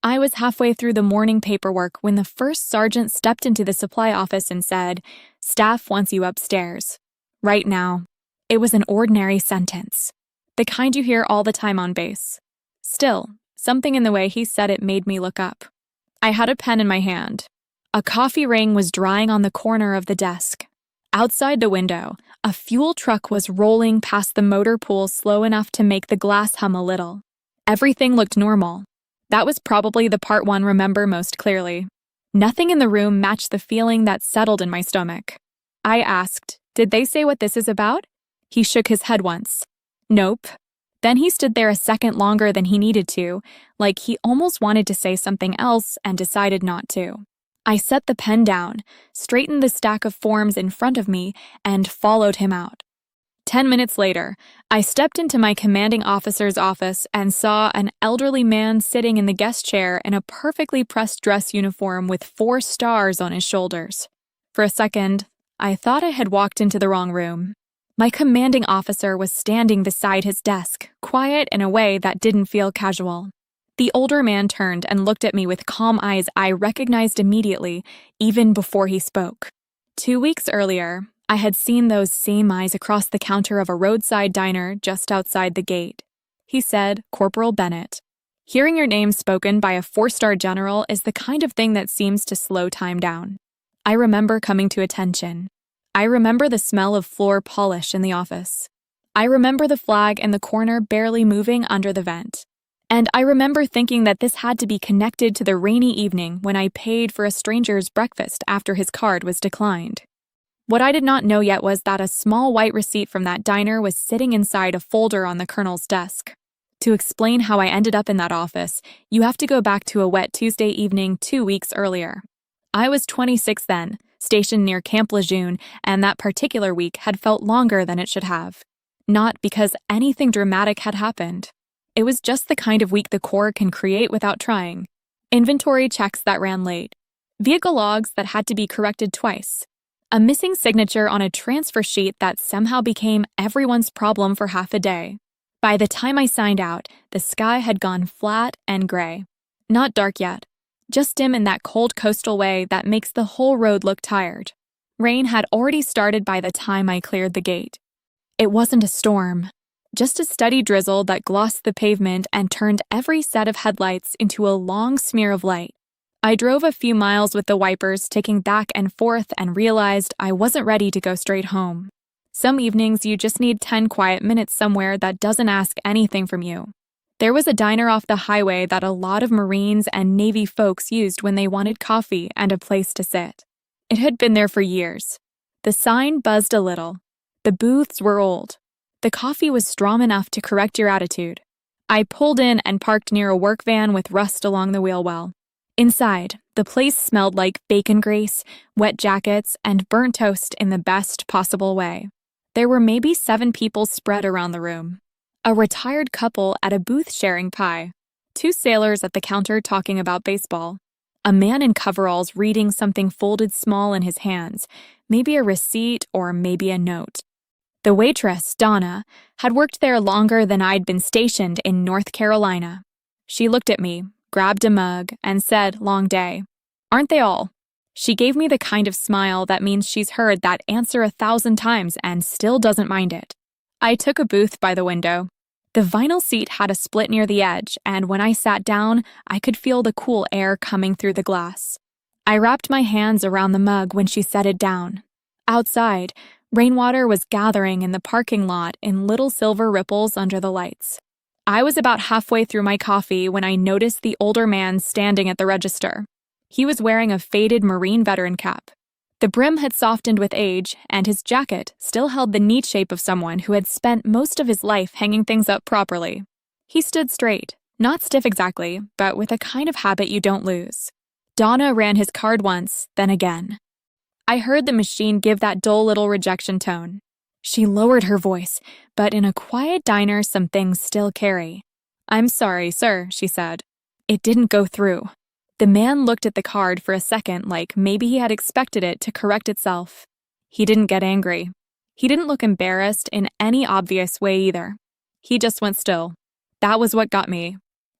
I was halfway through the morning paperwork when the first sergeant stepped into the supply office and said, "Staff wants you upstairs. Right now." It was an ordinary sentence, the kind you hear all the time on base. Still, something in the way he said it made me look up. I had a pen in my hand. A coffee ring was drying on the corner of the desk. Outside the window, a fuel truck was rolling past the motor pool slow enough to make the glass hum a little. Everything looked normal. That was probably the part one remember most clearly. Nothing in the room matched the feeling that settled in my stomach. I asked, "Did they say what this is about?" He shook his head once. "Nope." Then he stood there a second longer than he needed to, like he almost wanted to say something else and decided not to. I set the pen down, straightened the stack of forms in front of me, and followed him out. 10 minutes later, I stepped into my commanding officer's office and saw an elderly man sitting in the guest chair in a perfectly pressed dress uniform with 4 stars on his shoulders. For a second, I thought I had walked into the wrong room. My commanding officer was standing beside his desk, quiet in a way that didn't feel casual. The older man turned and looked at me with calm eyes I recognized immediately, even before he spoke. 2 weeks earlier, I had seen those same eyes across the counter of a roadside diner just outside the gate. He said, "Corporal Bennett. Hearing your name spoken by a 4-star general is the kind of thing that seems to slow time down." I remember coming to attention. I remember the smell of floor polish in the office. I remember the flag in the corner barely moving under the vent. And I remember thinking that this had to be connected to the rainy evening when I paid for a stranger's breakfast after his card was declined. What I did not know yet was that a small white receipt from that diner was sitting inside a folder on the colonel's desk. To explain how I ended up in that office, you have to go back to a wet Tuesday evening 2 weeks earlier. I was 26 then, stationed near Camp Lejeune, and that particular week had felt longer than it should have. Not because anything dramatic had happened. It was just the kind of week the Corps can create without trying. Inventory checks that ran late. Vehicle logs that had to be corrected twice. A missing signature on a transfer sheet that somehow became everyone's problem for half a day. By the time I signed out, the sky had gone flat and gray. Not dark yet, just dim in that cold coastal way that makes the whole road look tired. Rain had already started by the time I cleared the gate. It wasn't a storm, just a steady drizzle that glossed the pavement and turned every set of headlights into a long smear of light. I drove a few miles with the wipers ticking back and forth and realized I wasn't ready to go straight home. Some evenings you just need 10 quiet minutes somewhere that doesn't ask anything from you. There was a diner off the highway that a lot of Marines and Navy folks used when they wanted coffee and a place to sit. It had been there for years. The sign buzzed a little. The booths were old. The coffee was strong enough to correct your attitude. I pulled in and parked near a work van with rust along the wheel well. Inside, the place smelled like bacon grease, wet jackets, and burnt toast in the best possible way. There were maybe 7 people spread around the room. A retired couple at a booth sharing pie. 2 sailors at the counter talking about baseball. A man in coveralls reading something folded small in his hands, maybe a receipt or maybe a note. The waitress, Donna, had worked there longer than I'd been stationed in North Carolina. She looked at me, grabbed a mug, and said, "Long day." "Aren't they all?" She gave me the kind of smile that means she's heard that answer 1,000 times and still doesn't mind it. I took a booth by the window. The vinyl seat had a split near the edge, and when I sat down, I could feel the cool air coming through the glass. I wrapped my hands around the mug when she set it down. Outside, rainwater was gathering in the parking lot in little silver ripples under the lights. I was about halfway through my coffee when I noticed the older man standing at the register. He was wearing a faded Marine veteran cap. The brim had softened with age, and his jacket still held the neat shape of someone who had spent most of his life hanging things up properly. He stood straight, not stiff exactly, but with a kind of habit you don't lose. Donna ran his card once, then again. I heard the machine give that dull little rejection tone. She lowered her voice, but in a quiet diner some things still carry. "I'm sorry, sir," she said. "It didn't go through." The man looked at the card for a second like maybe he had expected it to correct itself. He didn't get angry. He didn't look embarrassed in any obvious way either. He just went still. That was what got me.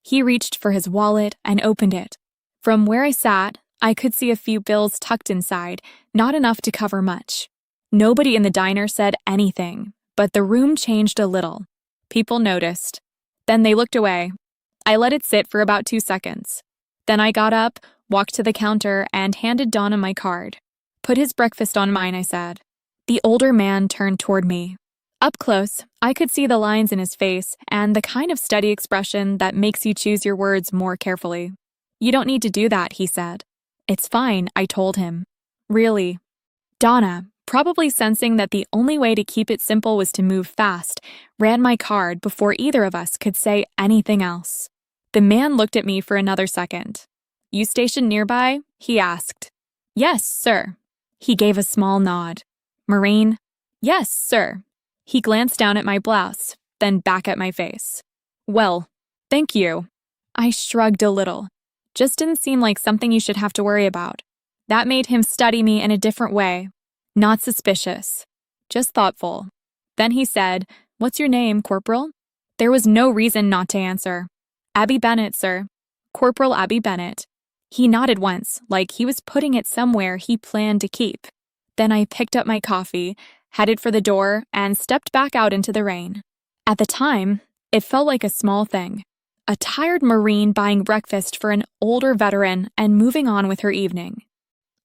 He reached for his wallet and opened it. From where I sat, I could see a few bills tucked inside, not enough to cover much. Nobody in the diner said anything, but the room changed a little. People noticed. Then they looked away. I let it sit for about 2 seconds. Then I got up, walked to the counter, and handed Donna my card. "Put his breakfast on mine," I said. The older man turned toward me. Up close, I could see the lines in his face and the kind of steady expression that makes you choose your words more carefully. "You don't need to do that," he said. "It's fine," I told him. "Really." Donna, probably sensing that the only way to keep it simple was to move fast, ran my card before either of us could say anything else. The man looked at me for another second. "You stationed nearby?" he asked. "Yes, sir." He gave a small nod. "Marine?" "Yes, sir." He glanced down at my blouse, then back at my face. "Well, thank you." I shrugged a little. Just didn't seem like something you should have to worry about. That made him study me in a different way. Not suspicious, just thoughtful. Then he said, "What's your name, Corporal?" There was no reason not to answer. "Abby Bennett, sir. Corporal Abby Bennett." He nodded once, like he was putting it somewhere he planned to keep. Then I picked up my coffee, headed for the door, and stepped back out into the rain. At the time, it felt like a small thing. A tired Marine buying breakfast for an older veteran and moving on with her evening.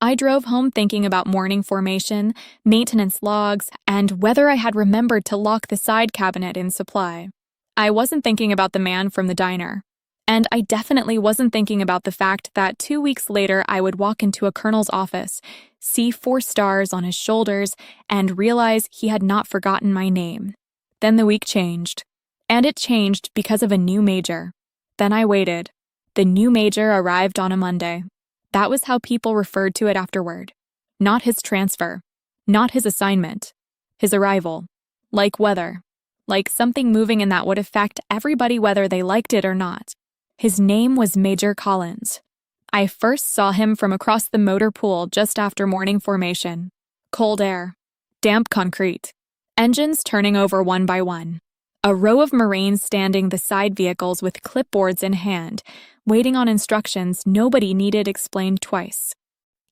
I drove home thinking about morning formation, maintenance logs, and whether I had remembered to lock the side cabinet in supply. I wasn't thinking about the man from the diner. And I definitely wasn't thinking about the fact that 2 weeks later I would walk into a colonel's office, see 4 stars on his shoulders, and realize he had not forgotten my name. Then the week changed. And it changed because of a new major. Then I waited. The new major arrived on a Monday. That was how people referred to it afterward. Not his transfer. Not his assignment. His arrival. Like weather. Like something moving in that would affect everybody whether they liked it or not. His name was Major Collins. I first saw him from across the motor pool just after morning formation. Cold air. Damp concrete. Engines turning over one by one. A row of Marines standing beside vehicles with clipboards in hand, waiting on instructions nobody needed explained twice.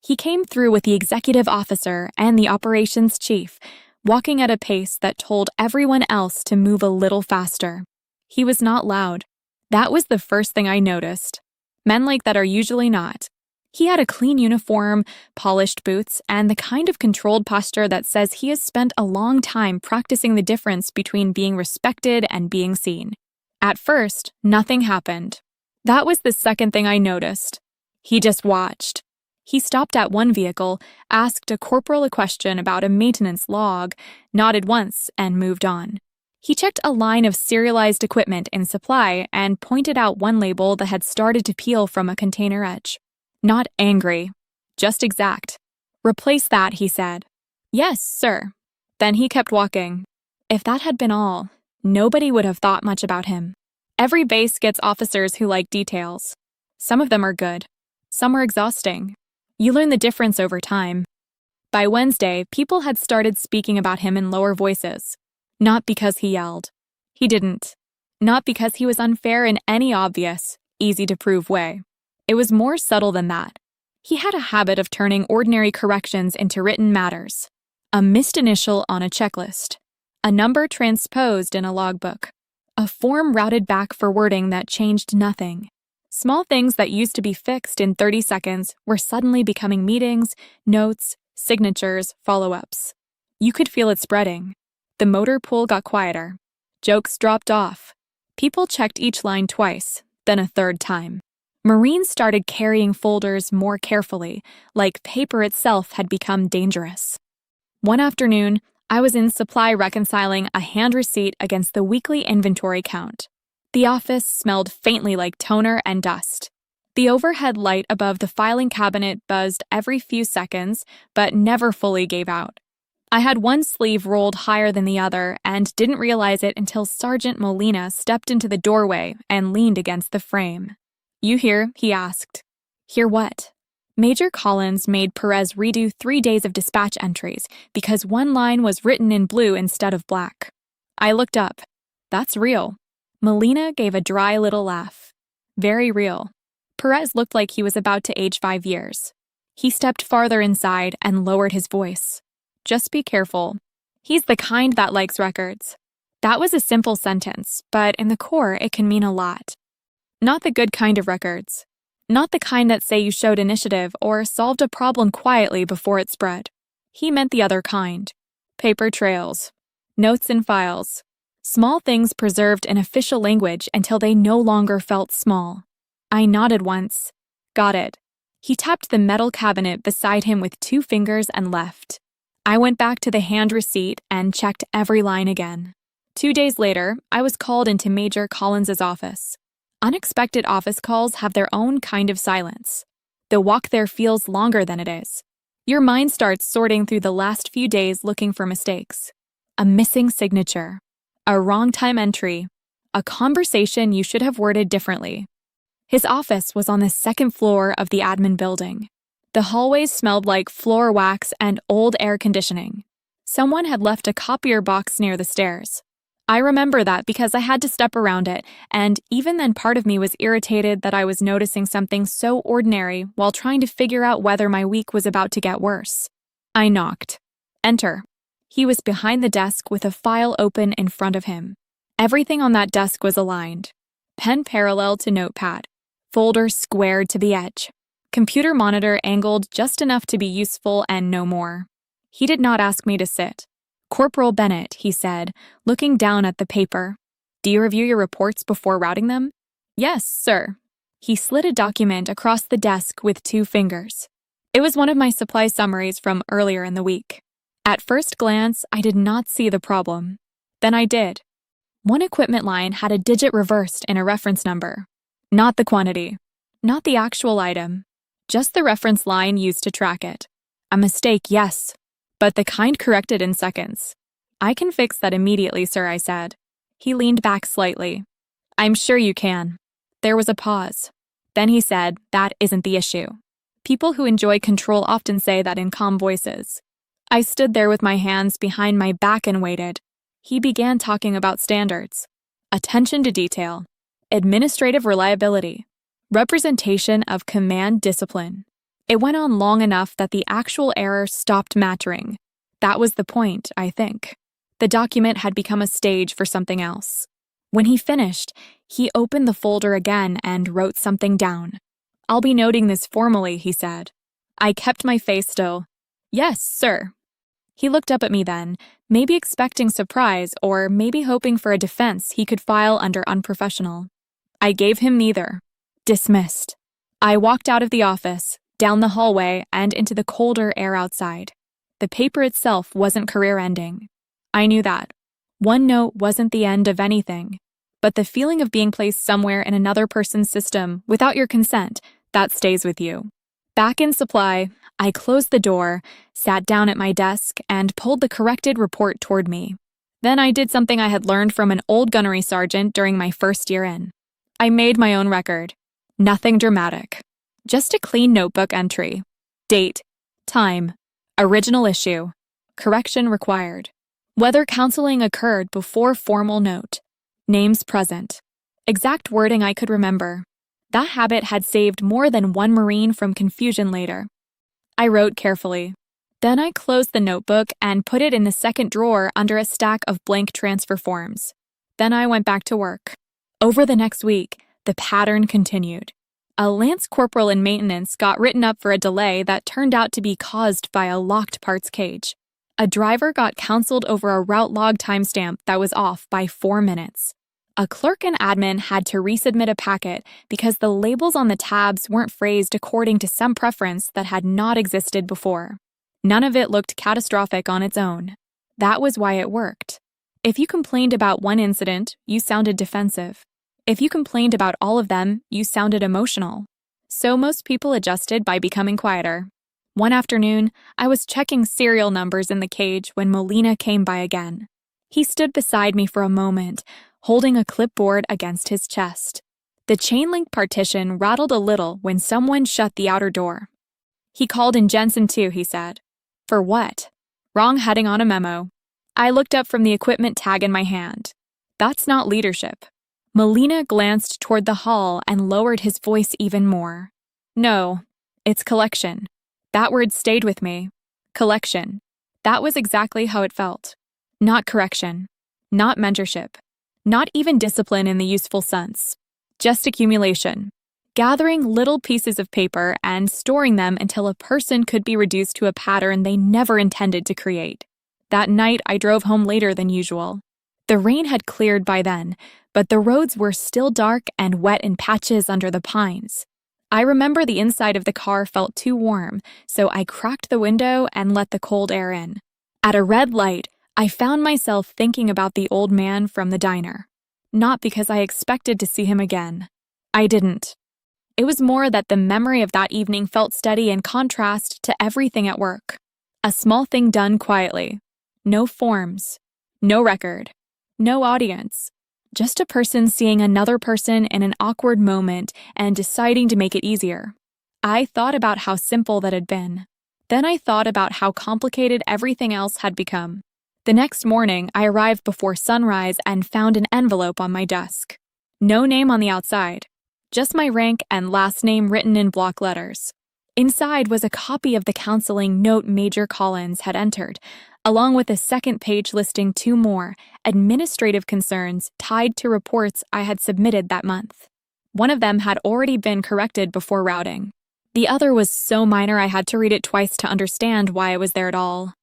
He came through with the executive officer and the operations chief, walking at a pace that told everyone else to move a little faster. He was not loud. That was the first thing I noticed. Men like that are usually not. He had a clean uniform, polished boots, and the kind of controlled posture that says he has spent a long time practicing the difference between being respected and being seen. At first, nothing happened. That was the second thing I noticed. He just watched. He stopped at one vehicle, asked a corporal a question about a maintenance log, nodded once, and moved on. He checked a line of serialized equipment in supply and pointed out one label that had started to peel from a container edge. Not angry, just exact. "Replace that," he said. "Yes, sir." Then he kept walking. If that had been all, nobody would have thought much about him. Every base gets officers who like details. Some of them are good. Some are exhausting. You learn the difference over time. By Wednesday, people had started speaking about him in lower voices. Not because he yelled. He didn't. Not because he was unfair in any obvious, easy-to-prove way. It was more subtle than that. He had a habit of turning ordinary corrections into written matters. A missed initial on a checklist. A number transposed in a logbook. A form routed back for wording that changed nothing. Small things that used to be fixed in 30 seconds were suddenly becoming meetings, notes, signatures, follow-ups. You could feel it spreading. The motor pool got quieter. Jokes dropped off. People checked each line twice, then a third time. Marines started carrying folders more carefully, like paper itself had become dangerous. One afternoon, I was in supply reconciling a hand receipt against the weekly inventory count. The office smelled faintly like toner and dust. The overhead light above the filing cabinet buzzed every few seconds, but never fully gave out. I had one sleeve rolled higher than the other and didn't realize it until Sergeant Molina stepped into the doorway and leaned against the frame. "You hear?" he asked. "Hear what?" Major Collins made Perez redo 3 days of dispatch entries because one line was written in blue instead of black. I looked up. "That's real." Molina gave a dry little laugh. Very real. Perez looked like he was about to age 5 years. He stepped farther inside and lowered his voice. Just be careful. He's the kind that likes records. That was a simple sentence, but in the core it can mean a lot. Not the good kind of records. Not the kind that say you showed initiative or solved a problem quietly before it spread. He meant the other kind. Paper trails. Notes and files. Small things preserved in official language until they no longer felt small. I nodded once. Got it. He tapped the metal cabinet beside him with 2 fingers and left. I went back to the hand receipt and checked every line again. 2 days later, I was called into Major Collins's office. Unexpected office calls have their own kind of silence. The walk there feels longer than it is. Your mind starts sorting through the last few days looking for mistakes. A missing signature. A wrong time entry. A conversation you should have worded differently. His office was on the 2nd floor of the admin building. The hallways smelled like floor wax and old air conditioning. Someone had left a copier box near the stairs. I remember that because I had to step around it, and even then part of me was irritated that I was noticing something so ordinary while trying to figure out whether my week was about to get worse. I knocked. Enter. He was behind the desk with a file open in front of him. Everything on that desk was aligned. Pen parallel to notepad. Folder squared to the edge. Computer monitor angled just enough to be useful and no more. He did not ask me to sit. Corporal Bennett, he said, looking down at the paper. Do you review your reports before routing them? Yes, sir. He slid a document across the desk with 2 fingers. It was one of my supply summaries from earlier in the week. At first glance, I did not see the problem. Then I did. One equipment line had a digit reversed in a reference number. Not the quantity. Not the actual item. Just the reference line used to track it. A mistake, yes, but the kind corrected in seconds. I can fix that immediately, sir, I said. He leaned back slightly. I'm sure you can. There was a pause. Then he said, that isn't the issue. People who enjoy control often say that in calm voices. I stood there with my hands behind my back and waited. He began talking about standards. Attention to detail. Administrative reliability. Representation of command discipline. It went on long enough that the actual error stopped mattering. That was the point, I think. The document had become a stage for something else. When he finished, he opened the folder again and wrote something down. I'll be noting this formally, he said. I kept my face still. Yes, sir. He looked up at me then, maybe expecting surprise or maybe hoping for a defense he could file under unprofessional. I gave him neither. Dismissed. I walked out of the office, down the hallway, and into the colder air outside. The paper itself wasn't career-ending. I knew that. One note wasn't the end of anything. But the feeling of being placed somewhere in another person's system without your consent, that stays with you. Back in supply, I closed the door, sat down at my desk, and pulled the corrected report toward me. Then I did something I had learned from an old gunnery sergeant during my first year in. I made my own record. Nothing dramatic. Just a clean notebook entry. Date. Time. Original issue. Correction required. Whether counseling occurred before formal note. Names present. Exact wording I could remember. That habit had saved more than one Marine from confusion later. I wrote carefully. Then I closed the notebook and put it in the 2nd drawer under a stack of blank transfer forms. Then I went back to work. Over the next week, the pattern continued. A lance corporal in maintenance got written up for a delay that turned out to be caused by a locked parts cage. A driver got counseled over a route log timestamp that was off by 4 minutes. A clerk and admin had to resubmit a packet because the labels on the tabs weren't phrased according to some preference that had not existed before. None of it looked catastrophic on its own. That was why it worked. If you complained about one incident, you sounded defensive. If you complained about all of them, you sounded emotional. So most people adjusted by becoming quieter. One afternoon, I was checking serial numbers in the cage when Molina came by again. He stood beside me for a moment, holding a clipboard against his chest. The chain-link partition rattled a little when someone shut the outer door. He called in Jensen too, he said. For what? Wrong heading on a memo. I looked up from the equipment tag in my hand. That's not leadership. Molina glanced toward the hall and lowered his voice even more. No, it's collection. That word stayed with me. Collection. That was exactly how it felt. Not correction. Not mentorship. Not even discipline in the useful sense. Just accumulation. Gathering little pieces of paper and storing them until a person could be reduced to a pattern they never intended to create. That night, I drove home later than usual. The rain had cleared by then, but the roads were still dark and wet in patches under the pines. I remember the inside of the car felt too warm, so I cracked the window and let the cold air in. At a red light, I found myself thinking about the old man from the diner. Not because I expected to see him again. I didn't. It was more that the memory of that evening felt steady in contrast to everything at work. A small thing done quietly. No forms. No record. No audience. Just a person seeing another person in an awkward moment and deciding to make it easier. I thought about how simple that had been. Then I thought about how complicated everything else had become. The next morning, I arrived before sunrise and found an envelope on my desk. No name on the outside. Just my rank and last name written in block letters. Inside was a copy of the counseling note Major Collins had entered, along with a second page listing 2 more administrative concerns tied to reports I had submitted that month. One of them had already been corrected before routing. The other was so minor I had to read it twice to understand why it was there at all.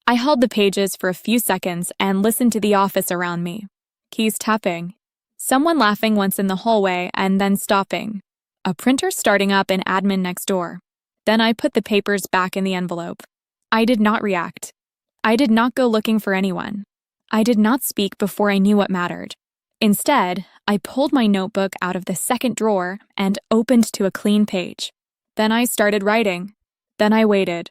I held the pages for a few seconds and listened to the office around me. Keys tapping. Someone laughing once in the hallway and then stopping. A printer starting up in admin next door. Then I put the papers back in the envelope. I did not react. I did not go looking for anyone. I did not speak before I knew what mattered. Instead, I pulled my notebook out of the second drawer and opened to a clean page. Then I started writing. Then I waited.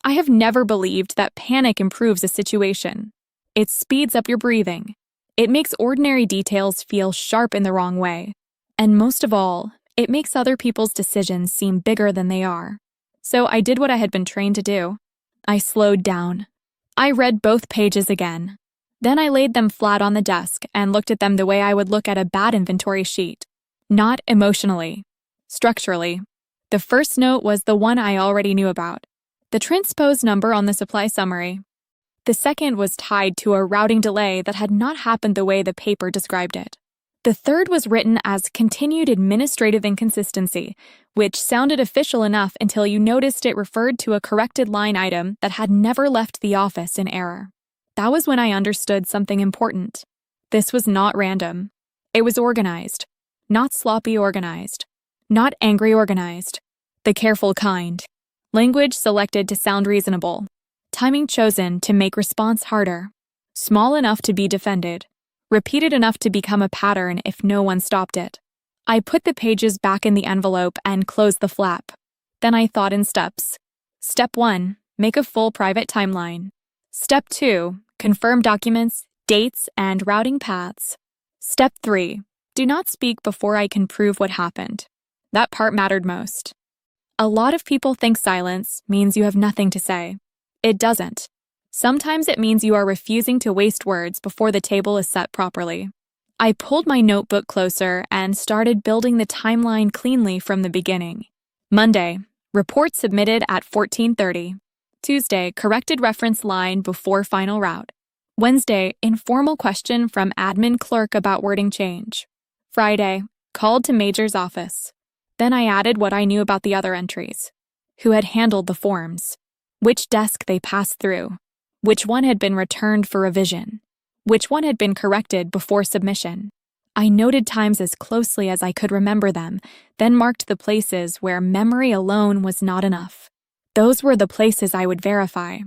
I have never believed that panic improves a situation. It speeds up your breathing. It makes ordinary details feel sharp in the wrong way. And most of all, it makes other people's decisions seem bigger than they are. So I did what I had been trained to do. I slowed down. I read both pages again. Then I laid them flat on the desk and looked at them the way I would look at a bad inventory sheet. Not emotionally. Structurally. The first note was the one I already knew about. The transpose number on the supply summary. The second was tied to a routing delay that had not happened the way the paper described it. The third was written as continued administrative inconsistency, which sounded official enough until you noticed it referred to a corrected line item that had never left the office in error. That was when I understood something important. This was not random. It was organized. Not sloppy organized. Not angry organized. The careful kind. Language selected to sound reasonable. Timing chosen to make response harder. Small enough to be defended. Repeated enough to become a pattern if no one stopped it. I put the pages back in the envelope and closed the flap. Then I thought in steps. Step 1, make a full private timeline. Step 2, confirm documents, dates, and routing paths. Step 3, do not speak before I can prove what happened. That part mattered most. A lot of people think silence means you have nothing to say. It doesn't. Sometimes it means you are refusing to waste words before the table is set properly. I pulled my notebook closer and started building the timeline cleanly from the beginning. Monday, report submitted at 14:30. Tuesday, corrected reference line before final route. Wednesday, informal question from admin clerk about wording change. Friday, called to Major's office. Then I added what I knew about the other entries. Who had handled the forms. Which desk they passed through. Which one had been returned for revision. Which one had been corrected before submission. I noted times as closely as I could remember them, then marked the places where memory alone was not enough. Those were the places I would verify.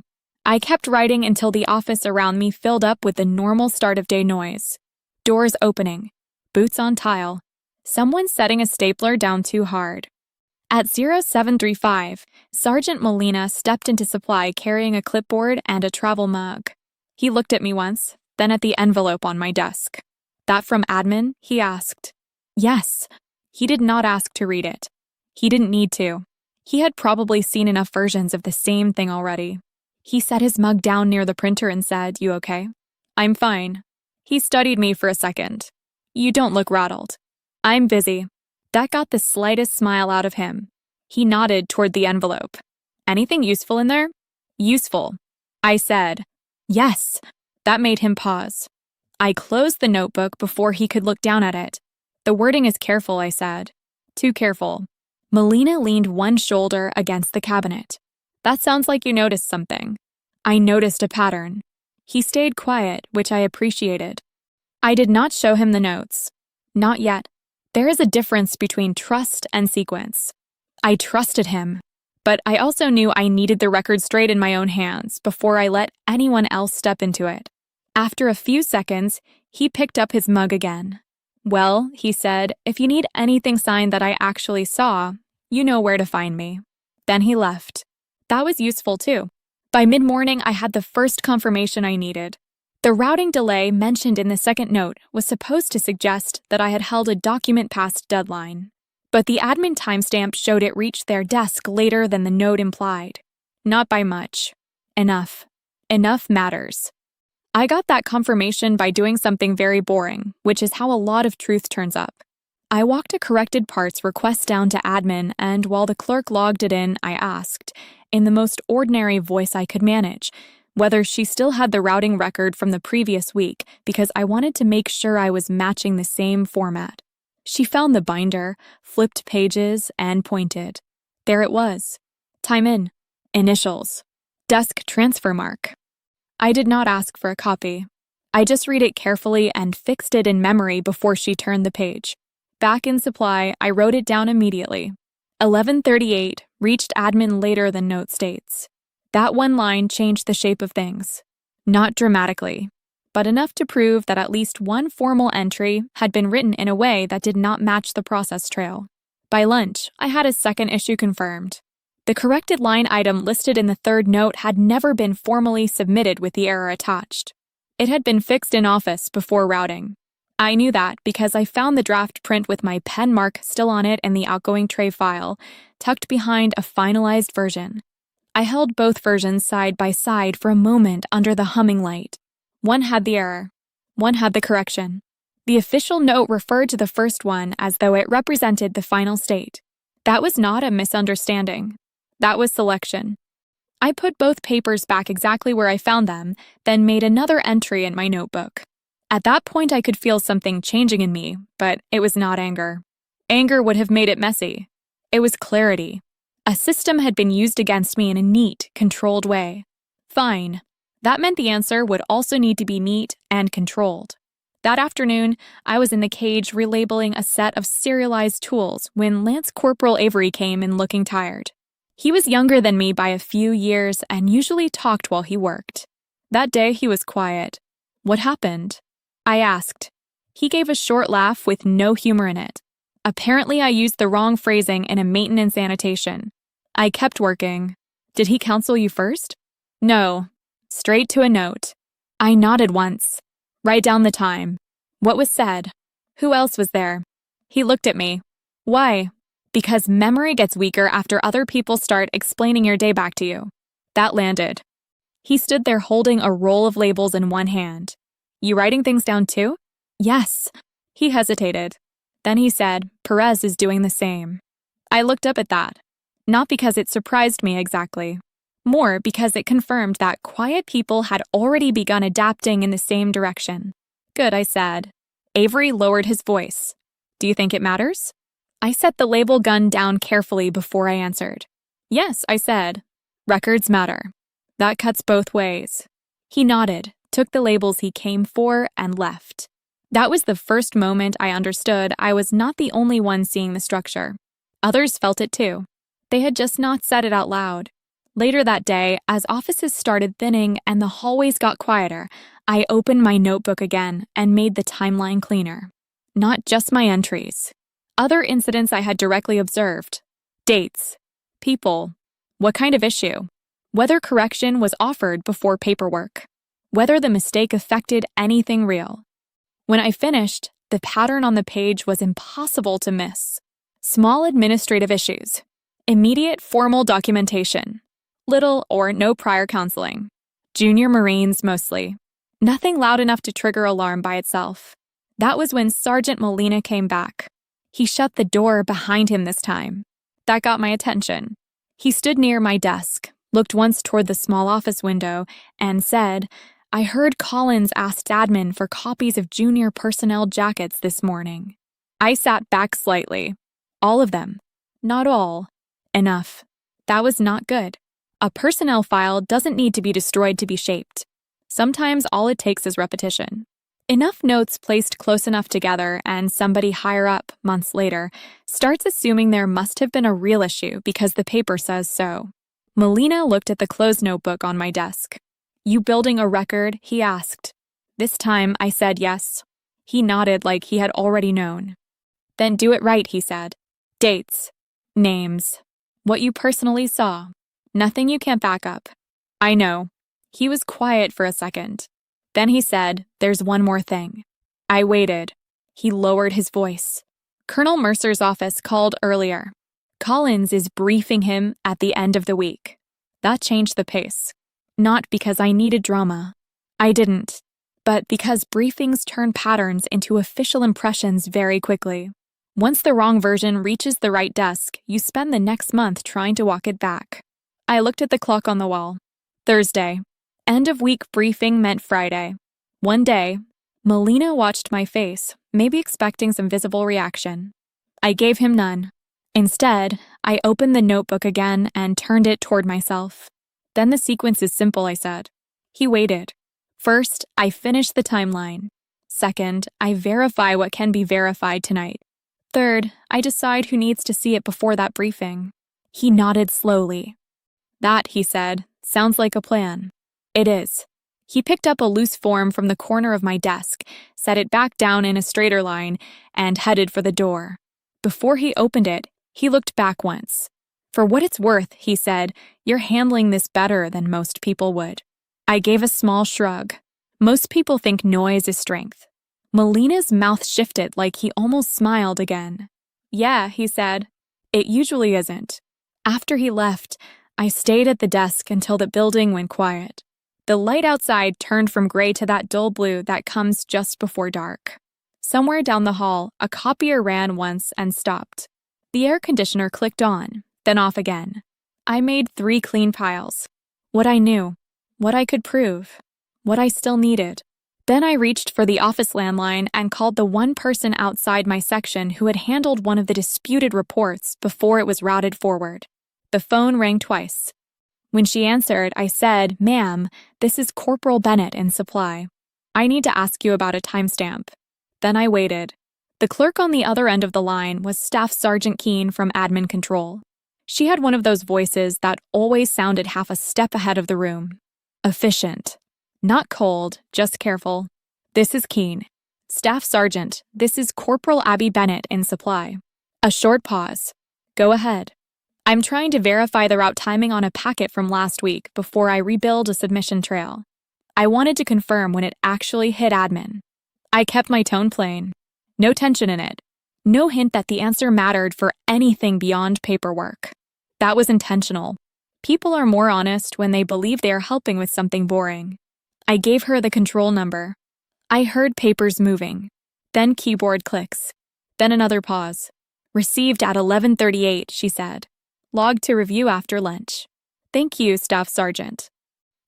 I kept writing until the office around me filled up with the normal start-of-day noise. Doors opening. Boots on tile. Someone setting a stapler down too hard. At 0735, Sergeant Molina stepped into supply carrying a clipboard and a travel mug. He looked at me once, then at the envelope on my desk. That from admin? He asked. Yes. He did not ask to read it. He didn't need to. He had probably seen enough versions of the same thing already. He set his mug down near the printer and said, "You okay?" "I'm fine." He studied me for a second. You don't look rattled. I'm busy. That got the slightest smile out of him. He nodded toward the envelope. Anything useful in there? Useful. I said. Yes. That made him pause. I closed the notebook before he could look down at it. The wording is careful, I said. Too careful. Melina leaned one shoulder against the cabinet. That sounds like you noticed something. I noticed a pattern. He stayed quiet, which I appreciated. I did not show him the notes. Not yet. There is a difference between trust and sequence. I trusted him, but I also knew I needed the record straight in my own hands before I let anyone else step into it. After a few seconds, he picked up his mug again. Well, he said, if you need anything signed that I actually saw, you know where to find me. Then he left. That was useful too. By mid-morning, I had the first confirmation I needed. The routing delay mentioned in the second note was supposed to suggest that I had held a document past deadline. But the admin timestamp showed it reached their desk later than the note implied. Not by much. Enough. Enough matters. I got that confirmation by doing something very boring, which is how a lot of truth turns up. I walked a corrected parts request down to admin, and while the clerk logged it in, I asked, in the most ordinary voice I could manage, whether she still had the routing record from the previous week because I wanted to make sure I was matching the same format. She found the binder, flipped pages, and pointed. There it was. Time in. Initials. Desk transfer mark. I did not ask for a copy. I just read it carefully and fixed it in memory before she turned the page. Back in supply, I wrote it down immediately. 11:38 reached admin later than note states. That one line changed the shape of things. Not dramatically, but enough to prove that at least one formal entry had been written in a way that did not match the process trail. By lunch, I had a second issue confirmed. The corrected line item listed in the third note had never been formally submitted with the error attached. It had been fixed in office before routing. I knew that because I found the draft print with my pen mark still on it in the outgoing tray file, tucked behind a finalized version. I held both versions side by side for a moment under the humming light. One had the error. One had the correction. The official note referred to the first one as though it represented the final state. That was not a misunderstanding. That was selection. I put both papers back exactly where I found them, then made another entry in my notebook. At that point, I could feel something changing in me, but it was not anger. Anger would have made it messy. It was clarity. A system had been used against me in a neat, controlled way. Fine. That meant the answer would also need to be neat and controlled. That afternoon, I was in the cage relabeling a set of serialized tools when Lance Corporal Avery came in looking tired. He was younger than me by a few years and usually talked while he worked. That day, he was quiet. What happened? I asked. He gave a short laugh with no humor in it. Apparently, I used the wrong phrasing in a maintenance annotation. I kept working. Did he counsel you first? No. Straight to a note. I nodded once. Write down the time. What was said? Who else was there? He looked at me. Why? Because memory gets weaker after other people start explaining your day back to you. That landed. He stood there holding a roll of labels in one hand. You writing things down too? Yes. He hesitated. Then he said, Perez is doing the same. I looked up at that. Not because it surprised me exactly. More because it confirmed that quiet people had already begun adapting in the same direction. Good, I said. Avery lowered his voice. Do you think it matters? I set the label gun down carefully before I answered. Yes, I said. Records matter. That cuts both ways. He nodded, took the labels he came for, and left. That was the first moment I understood I was not the only one seeing the structure. Others felt it too. They had just not said it out loud. Later that day, as offices started thinning and the hallways got quieter, I opened my notebook again and made the timeline cleaner. Not just my entries. Other incidents I had directly observed. Dates. People. What kind of issue? Whether correction was offered before paperwork. Whether the mistake affected anything real. When I finished, the pattern on the page was impossible to miss. Small administrative issues. Immediate formal documentation. Little or no prior counseling. Junior Marines mostly. Nothing loud enough to trigger alarm by itself. That was when Sergeant Molina came back. He shut the door behind him this time. That got my attention. He stood near my desk, looked once toward the small office window, and said, "I heard Collins asked admin for copies of junior personnel jackets this morning." I sat back slightly. All of them. Not all. Enough. That was not good. A personnel file doesn't need to be destroyed to be shaped. Sometimes all it takes is repetition. Enough notes placed close enough together, and somebody higher up, months later, starts assuming there must have been a real issue because the paper says so. Molina looked at the closed notebook on my desk. "You building a record?" he asked. This time I said yes. He nodded like he had already known. "Then do it right," he said. "Dates. Names. What you personally saw. Nothing you can't back up." "I know." He was quiet for a second. Then he said, "There's one more thing." I waited. He lowered his voice. "Colonel Mercer's office called earlier. Collins is briefing him at the end of the week." That changed the pace. Not because I needed drama. I didn't. But because briefings turn patterns into official impressions very quickly. Once the wrong version reaches the right desk, you spend the next month trying to walk it back. I looked at the clock on the wall. Thursday. End of week briefing meant Friday. One day, Molina watched my face, maybe expecting some visible reaction. I gave him none. Instead, I opened the notebook again and turned it toward myself. "Then the sequence is simple," I said. He waited. "First, I finish the timeline. Second, I verify what can be verified tonight. Third, I decide who needs to see it before that briefing." He nodded slowly. "That," he said, "sounds like a plan." "It is." He picked up a loose form from the corner of my desk, set it back down in a straighter line, and headed for the door. Before he opened it, he looked back once. "For what it's worth," he said, "you're handling this better than most people would." I gave a small shrug. Most people think noise is strength. Molina's mouth shifted like he almost smiled again. "Yeah," he said. "It usually isn't." After he left, I stayed at the desk until the building went quiet. The light outside turned from gray to that dull blue that comes just before dark. Somewhere down the hall, a copier ran once and stopped. The air conditioner clicked on, then off again. I made 3 clean piles. What I knew, what I could prove, what I still needed. Then I reached for the office landline and called the one person outside my section who had handled one of the disputed reports before it was routed forward. The phone rang twice. When she answered, I said, "Ma'am, this is Corporal Bennett in supply. I need to ask you about a timestamp." Then I waited. The clerk on the other end of the line was Staff Sergeant Keene from Admin Control. She had one of those voices that always sounded half a step ahead of the room. Efficient. Not cold, just careful. "This is Keene. Staff Sergeant, this is Corporal Abby Bennett in supply." A short pause. "Go ahead." "I'm trying to verify the route timing on a packet from last week before I rebuild a submission trail. I wanted to confirm when it actually hit admin." I kept my tone plain. No tension in it. No hint that the answer mattered for anything beyond paperwork. That was intentional. People are more honest when they believe they are helping with something boring. I gave her the control number. I heard papers moving. Then keyboard clicks. Then another pause. "Received at 11:38, she said. "Logged to review after lunch." "Thank you, Staff Sergeant."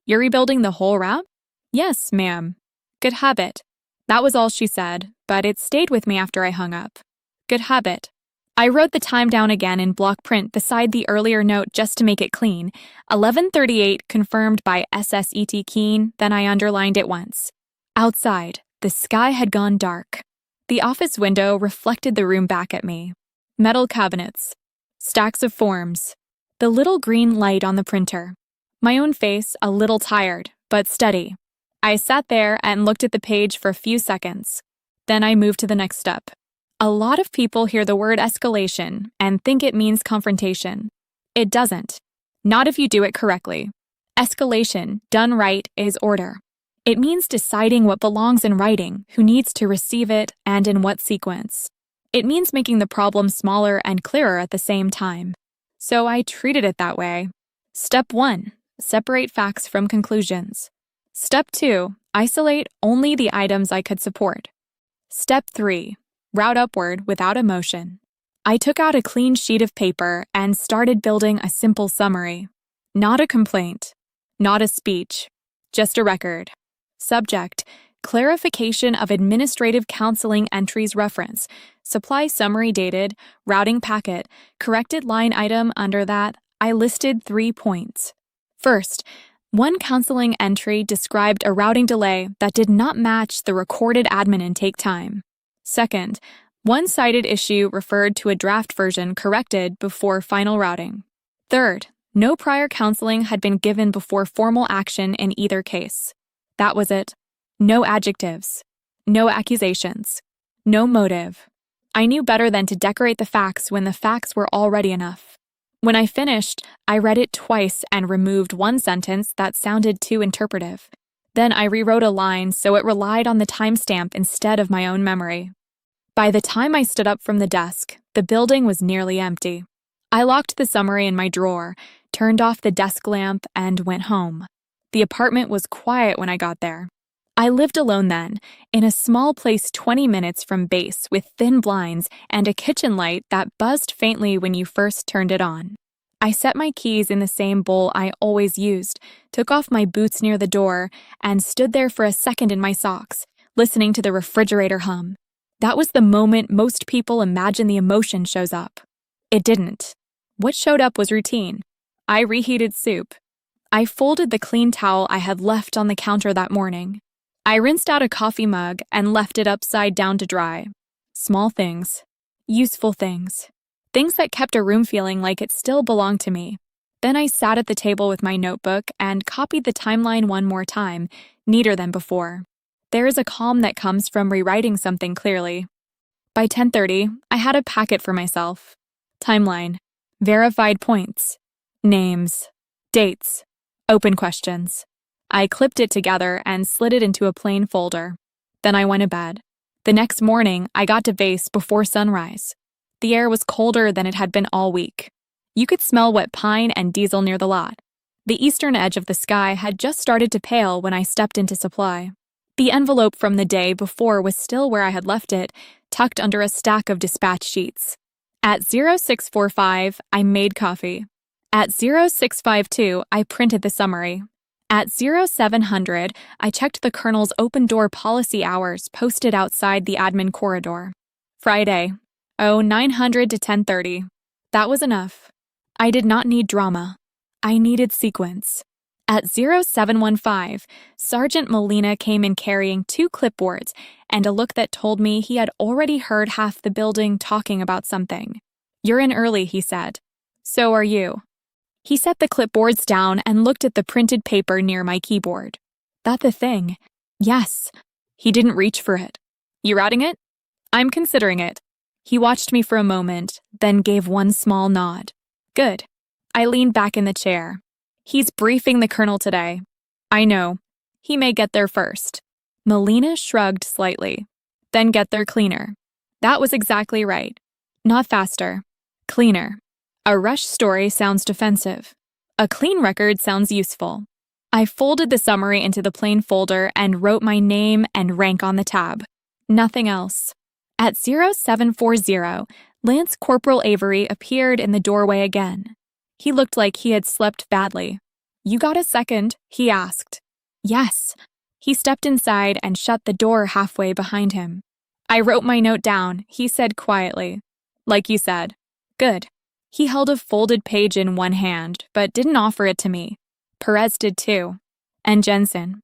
"You're rebuilding the whole route?" "Yes, ma'am." "Good habit." That was all she said, but it stayed with me after I hung up. Good habit. I wrote the time down again in block print beside the earlier note just to make it clean. 11:38 confirmed by SSET Keene, then I underlined it once. Outside, the sky had gone dark. The office window reflected the room back at me. Metal cabinets. Stacks of forms. The little green light on the printer. My own face a little tired, but steady. I sat there and looked at the page for a few seconds. Then I moved to the next step. A lot of people hear the word escalation and think it means confrontation. It doesn't. Not if you do it correctly. Escalation, done right, is order. It means deciding what belongs in writing, who needs to receive it, and in what sequence. It means making the problem smaller and clearer at the same time. So I treated it that way. Step 1. Separate facts from conclusions. Step 2. Isolate only the items I could support. Step 3. Route upward without emotion. I took out a clean sheet of paper and started building a simple summary. Not a complaint. Not a speech. Just a record. Subject: clarification of administrative counseling entries reference. Supply summary dated, routing packet, corrected line item under that. I listed 3 points. First, one counseling entry described a routing delay that did not match the recorded admin intake time. Second, one cited issue referred to a draft version corrected before final routing. Third, no prior counseling had been given before formal action in either case. That was it. No adjectives. No accusations. No motive. I knew better than to decorate the facts when the facts were already enough. When I finished, I read it twice and removed one sentence that sounded too interpretive. Then I rewrote a line so it relied on the timestamp instead of my own memory. By the time I stood up from the desk, the building was nearly empty. I locked the summary in my drawer, turned off the desk lamp, and went home. The apartment was quiet when I got there. I lived alone then, in a small place 20 minutes from base with thin blinds and a kitchen light that buzzed faintly when you first turned it on. I set my keys in the same bowl I always used, took off my boots near the door, and stood there for a second in my socks, listening to the refrigerator hum. That was the moment most people imagine the emotion shows up. It didn't. What showed up was routine. I reheated soup. I folded the clean towel I had left on the counter that morning. I rinsed out a coffee mug and left it upside down to dry. Small things. Useful things. Things that kept a room feeling like it still belonged to me. Then I sat at the table with my notebook and copied the timeline one more time, neater than before. There is a calm that comes from rewriting something clearly. By 10:30, I had a packet for myself. Timeline. Verified points. Names. Dates. Open questions. I clipped it together and slid it into a plain folder. Then I went to bed. The next morning, I got to base before sunrise. The air was colder than it had been all week. You could smell wet pine and diesel near the lot. The eastern edge of the sky had just started to pale when I stepped into supply. The envelope from the day before was still where I had left it, tucked under a stack of dispatch sheets. At 0645, I made coffee. At 0652, I printed the summary. At 0700, I checked the colonel's open door policy hours posted outside the admin corridor. Friday, 0900 to 10:30. That was enough. I did not need drama. I needed sequence. At 0715, Sergeant Molina came in carrying 2 clipboards and a look that told me he had already heard half the building talking about something. "You're in early," he said. "So are you." He set the clipboards down and looked at the printed paper near my keyboard. "That the thing?" "Yes." He didn't reach for it. "You routing it?" "I'm considering it." He watched me for a moment, then gave one small nod. "Good." I leaned back in the chair. "He's briefing the colonel today." "I know. He may get there first." Molina shrugged slightly. "Then get there cleaner." That was exactly right. Not faster. Cleaner. A rush story sounds defensive. A clean record sounds useful. I folded the summary into the plain folder and wrote my name and rank on the tab. Nothing else. At 0740, Lance Corporal Avery appeared in the doorway again. He looked like he had slept badly. "You got a second?" he asked. "Yes." He stepped inside and shut the door halfway behind him. "I wrote my note down," he said quietly. "Like you said." "Good." He held a folded page in one hand, but didn't offer it to me. Perez did too. And Jensen.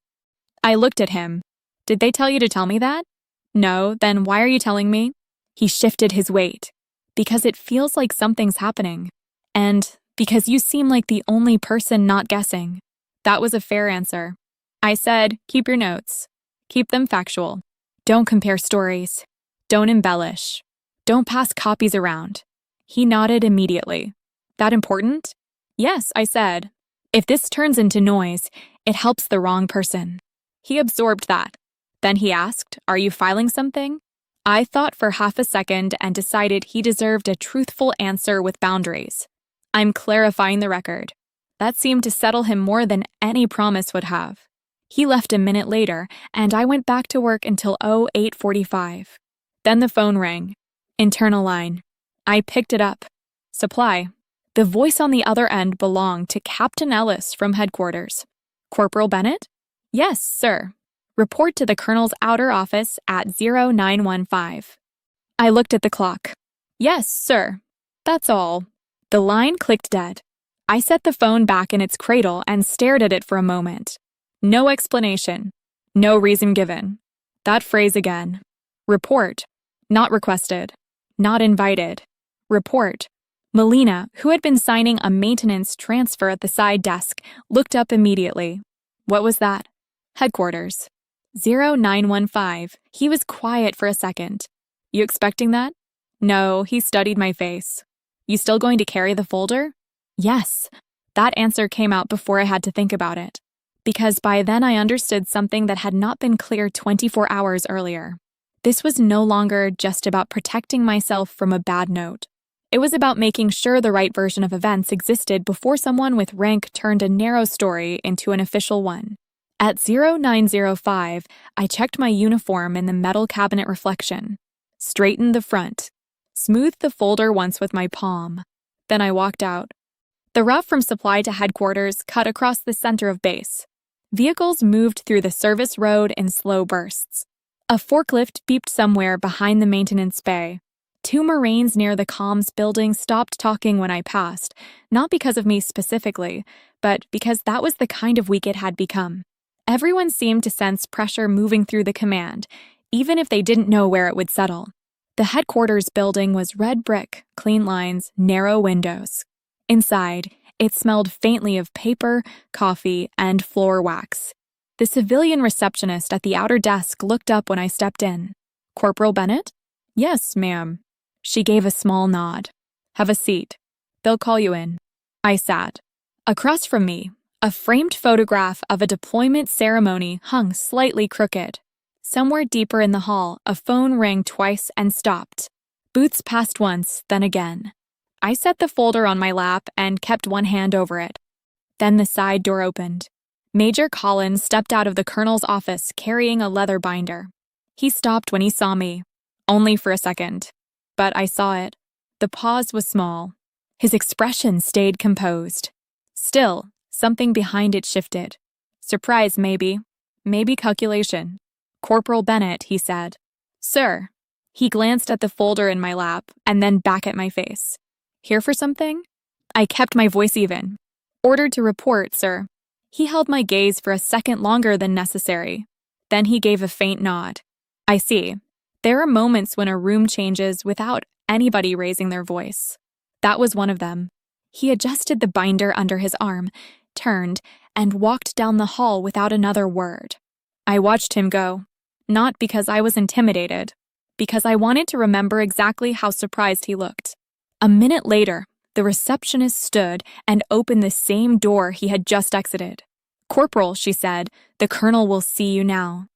I looked at him. "Did they tell you to tell me that?" "No, then why are you telling me?" He shifted his weight. "Because it feels like something's happening. And because you seem like the only person not guessing." That was a fair answer. I said, "Keep your notes. Keep them factual. Don't compare stories. Don't embellish. Don't pass copies around." He nodded immediately. "That important?" "Yes," I said. "If this turns into noise, it helps the wrong person." He absorbed that. Then he asked, "Are you filing something?" I thought for half a second and decided he deserved a truthful answer with boundaries. "I'm clarifying the record." That seemed to settle him more than any promise would have. He left a minute later, and I went back to work until 08:45. Then the phone rang. Internal line. I picked it up. Supply. The voice on the other end belonged to Captain Ellis from headquarters. Corporal Bennett? Yes, sir. Report to the colonel's outer office at 0915. I looked at the clock. Yes, sir. That's all. The line clicked dead. I set the phone back in its cradle and stared at it for a moment. No explanation. No reason given. That phrase again. Report. Not requested. Not invited. Report. Melina, who had been signing a maintenance transfer at the side desk, looked up immediately. What was that? Headquarters. 0915. He was quiet for a second. You expecting that? No, he studied my face. You still going to carry the folder? Yes. That answer came out before I had to think about it, because by then I understood something that had not been clear 24 hours earlier. This was no longer just about protecting myself from a bad note. It was about making sure the right version of events existed before someone with rank turned a narrow story into an official one. At 0905, I checked my uniform in the metal cabinet reflection, straightened the front, smoothed the folder once with my palm. Then I walked out. The route from supply to headquarters cut across the center of base. Vehicles moved through the service road in slow bursts. A forklift beeped somewhere behind the maintenance bay. 2 Marines near the comms building stopped talking when I passed, not because of me specifically, but because that was the kind of week it had become. Everyone seemed to sense pressure moving through the command, even if they didn't know where it would settle. The headquarters building was red brick, clean lines, narrow windows. Inside, it smelled faintly of paper, coffee, and floor wax. The civilian receptionist at the outer desk looked up when I stepped in. Corporal Bennett? Yes, ma'am. She gave a small nod. Have a seat. They'll call you in. I sat. Across from me, a framed photograph of a deployment ceremony hung slightly crooked. Somewhere deeper in the hall, a phone rang twice and stopped. Boots passed once, then again. I set the folder on my lap and kept one hand over it. Then the side door opened. Major Collins stepped out of the colonel's office carrying a leather binder. He stopped when he saw me, only for a second. But I saw it. The pause was small. His expression stayed composed. Still, something behind it shifted. Surprise, maybe. Maybe calculation. Corporal Bennett, he said. Sir. He glanced at the folder in my lap and then back at my face. Here for something? I kept my voice even. Ordered to report, sir. He held my gaze for a second longer than necessary. Then he gave a faint nod. I see. There are moments when a room changes without anybody raising their voice. That was one of them. He adjusted the binder under his arm, turned, and walked down the hall without another word. I watched him go. Not because I was intimidated, because I wanted to remember exactly how surprised he looked. A minute later, the receptionist stood and opened the same door he had just exited. Corporal, she said, the colonel will see you now.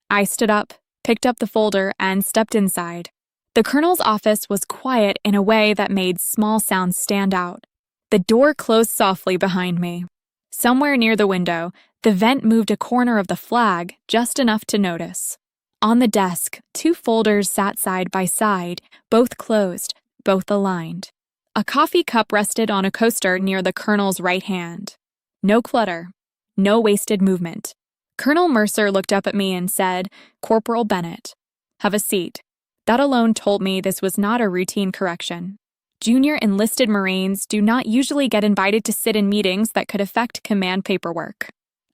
I stood up, picked up the folder, and stepped inside. The colonel's office was quiet in a way that made small sounds stand out. The door closed softly behind me. Somewhere near the window, the vent moved a corner of the flag just enough to notice. On the desk, 2 folders sat side by side, both closed, both aligned. A coffee cup rested on a coaster near the colonel's right hand. No clutter. No wasted movement. Colonel Mercer looked up at me and said, Corporal Bennett, have a seat. That alone told me this was not a routine correction. Junior enlisted Marines do not usually get invited to sit in meetings that could affect command paperwork.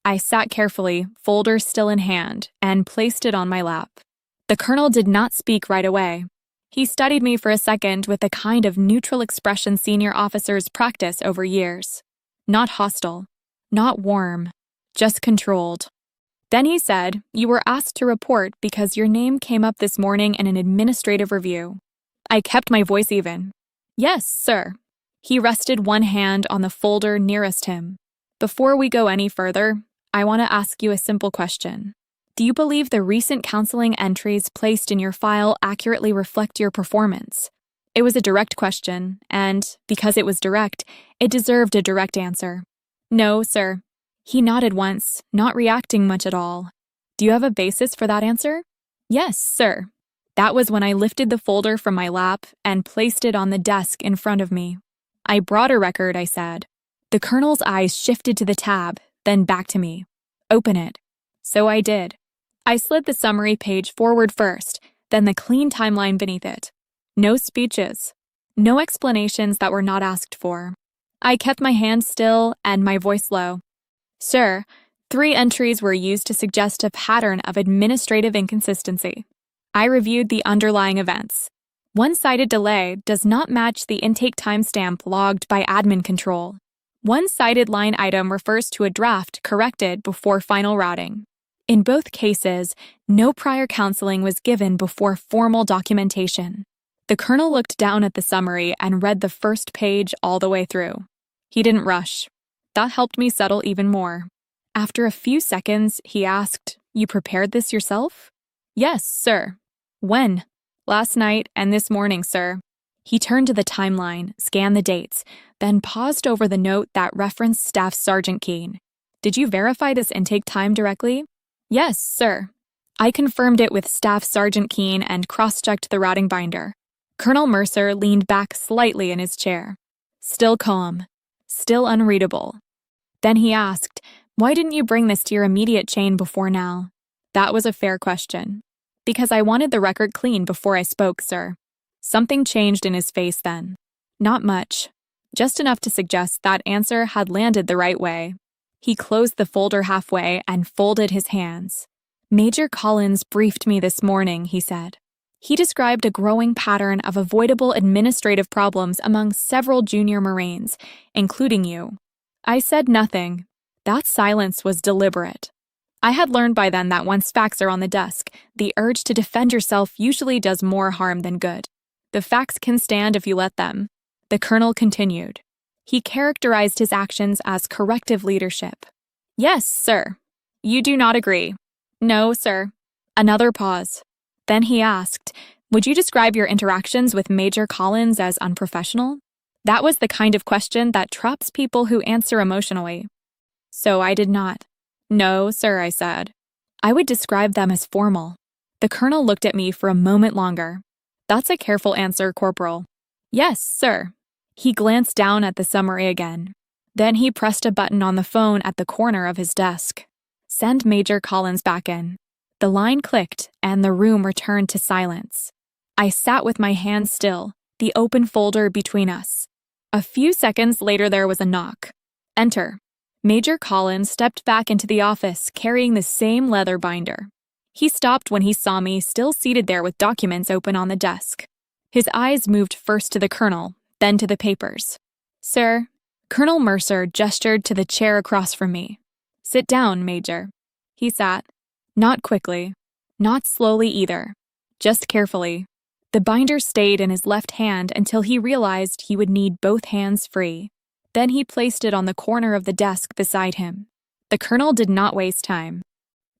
I sat carefully, folder still in hand, and placed it on my lap. The colonel did not speak right away. He studied me for a second with the kind of neutral expression senior officers practice over years. Not hostile, not warm, just controlled. Then he said, you were asked to report because your name came up this morning in an administrative review. I kept my voice even. Yes, sir. He rested one hand on the folder nearest him. Before we go any further, I want to ask you a simple question. Do you believe the recent counseling entries placed in your file accurately reflect your performance? It was a direct question, and because it was direct, it deserved a direct answer. No, sir. He nodded once, not reacting much at all. Do you have a basis for that answer? Yes, sir. That was when I lifted the folder from my lap and placed it on the desk in front of me. I brought a record, I said. The colonel's eyes shifted to the tab, then back to me. Open it. So I did. I slid the summary page forward first, then the clean timeline beneath it. No speeches. No explanations that were not asked for. I kept my hand still and my voice low. Sir, 3 entries were used to suggest a pattern of administrative inconsistency. I reviewed the underlying events. One-sided delay does not match the intake timestamp logged by admin control. One-sided line item refers to a draft corrected before final routing. In both cases, no prior counseling was given before formal documentation. The colonel looked down at the summary and read the first page all the way through. He didn't rush. That helped me settle even more. After a few seconds, he asked, "You prepared this yourself?" "Yes, sir." "When?" "Last night and this morning, sir." He turned to the timeline, scanned the dates, then paused over the note that referenced Staff Sergeant Keene. "Did you verify this intake time directly?" "Yes, sir." I confirmed it with Staff Sergeant Keene and cross-checked the routing binder. Colonel Mercer leaned back slightly in his chair. Still calm. Still unreadable. Then he asked, "Why didn't you bring this to your immediate chain before now?" That was a fair question. "Because I wanted the record clean before I spoke, sir." Something changed in his face then. Not much. Just enough to suggest that answer had landed the right way. He closed the folder halfway and folded his hands. "Major Collins briefed me this morning," he said. He described a growing pattern of avoidable administrative problems among several junior Marines, including you. I said nothing. That silence was deliberate. I had learned by then that once facts are on the desk, the urge to defend yourself usually does more harm than good. The facts can stand if you let them. The colonel continued. He characterized his actions as corrective leadership. "Yes, sir." "You do not agree?" "No, sir." Another pause. Then he asked, "Would you describe your interactions with Major Collins as unprofessional?" That was the kind of question that traps people who answer emotionally. So I did not. "No, sir," I said. "I would describe them as formal." The colonel looked at me for a moment longer. "That's a careful answer, Corporal." "Yes, sir." He glanced down at the summary again. Then he pressed a button on the phone at the corner of his desk. "Send Major Collins back in." The line clicked, and the room returned to silence. I sat with my hands still, the open folder between us. A few seconds later there was a knock. "Enter." Major Collins stepped back into the office, carrying the same leather binder. He stopped when he saw me still seated there with documents open on the desk. His eyes moved first to the colonel, then to the papers. "Sir," Colonel Mercer gestured to the chair across from me. "Sit down, Major." He sat. Not quickly. Not slowly either. Just carefully. The binder stayed in his left hand until he realized he would need both hands free. Then he placed it on the corner of the desk beside him. The colonel did not waste time.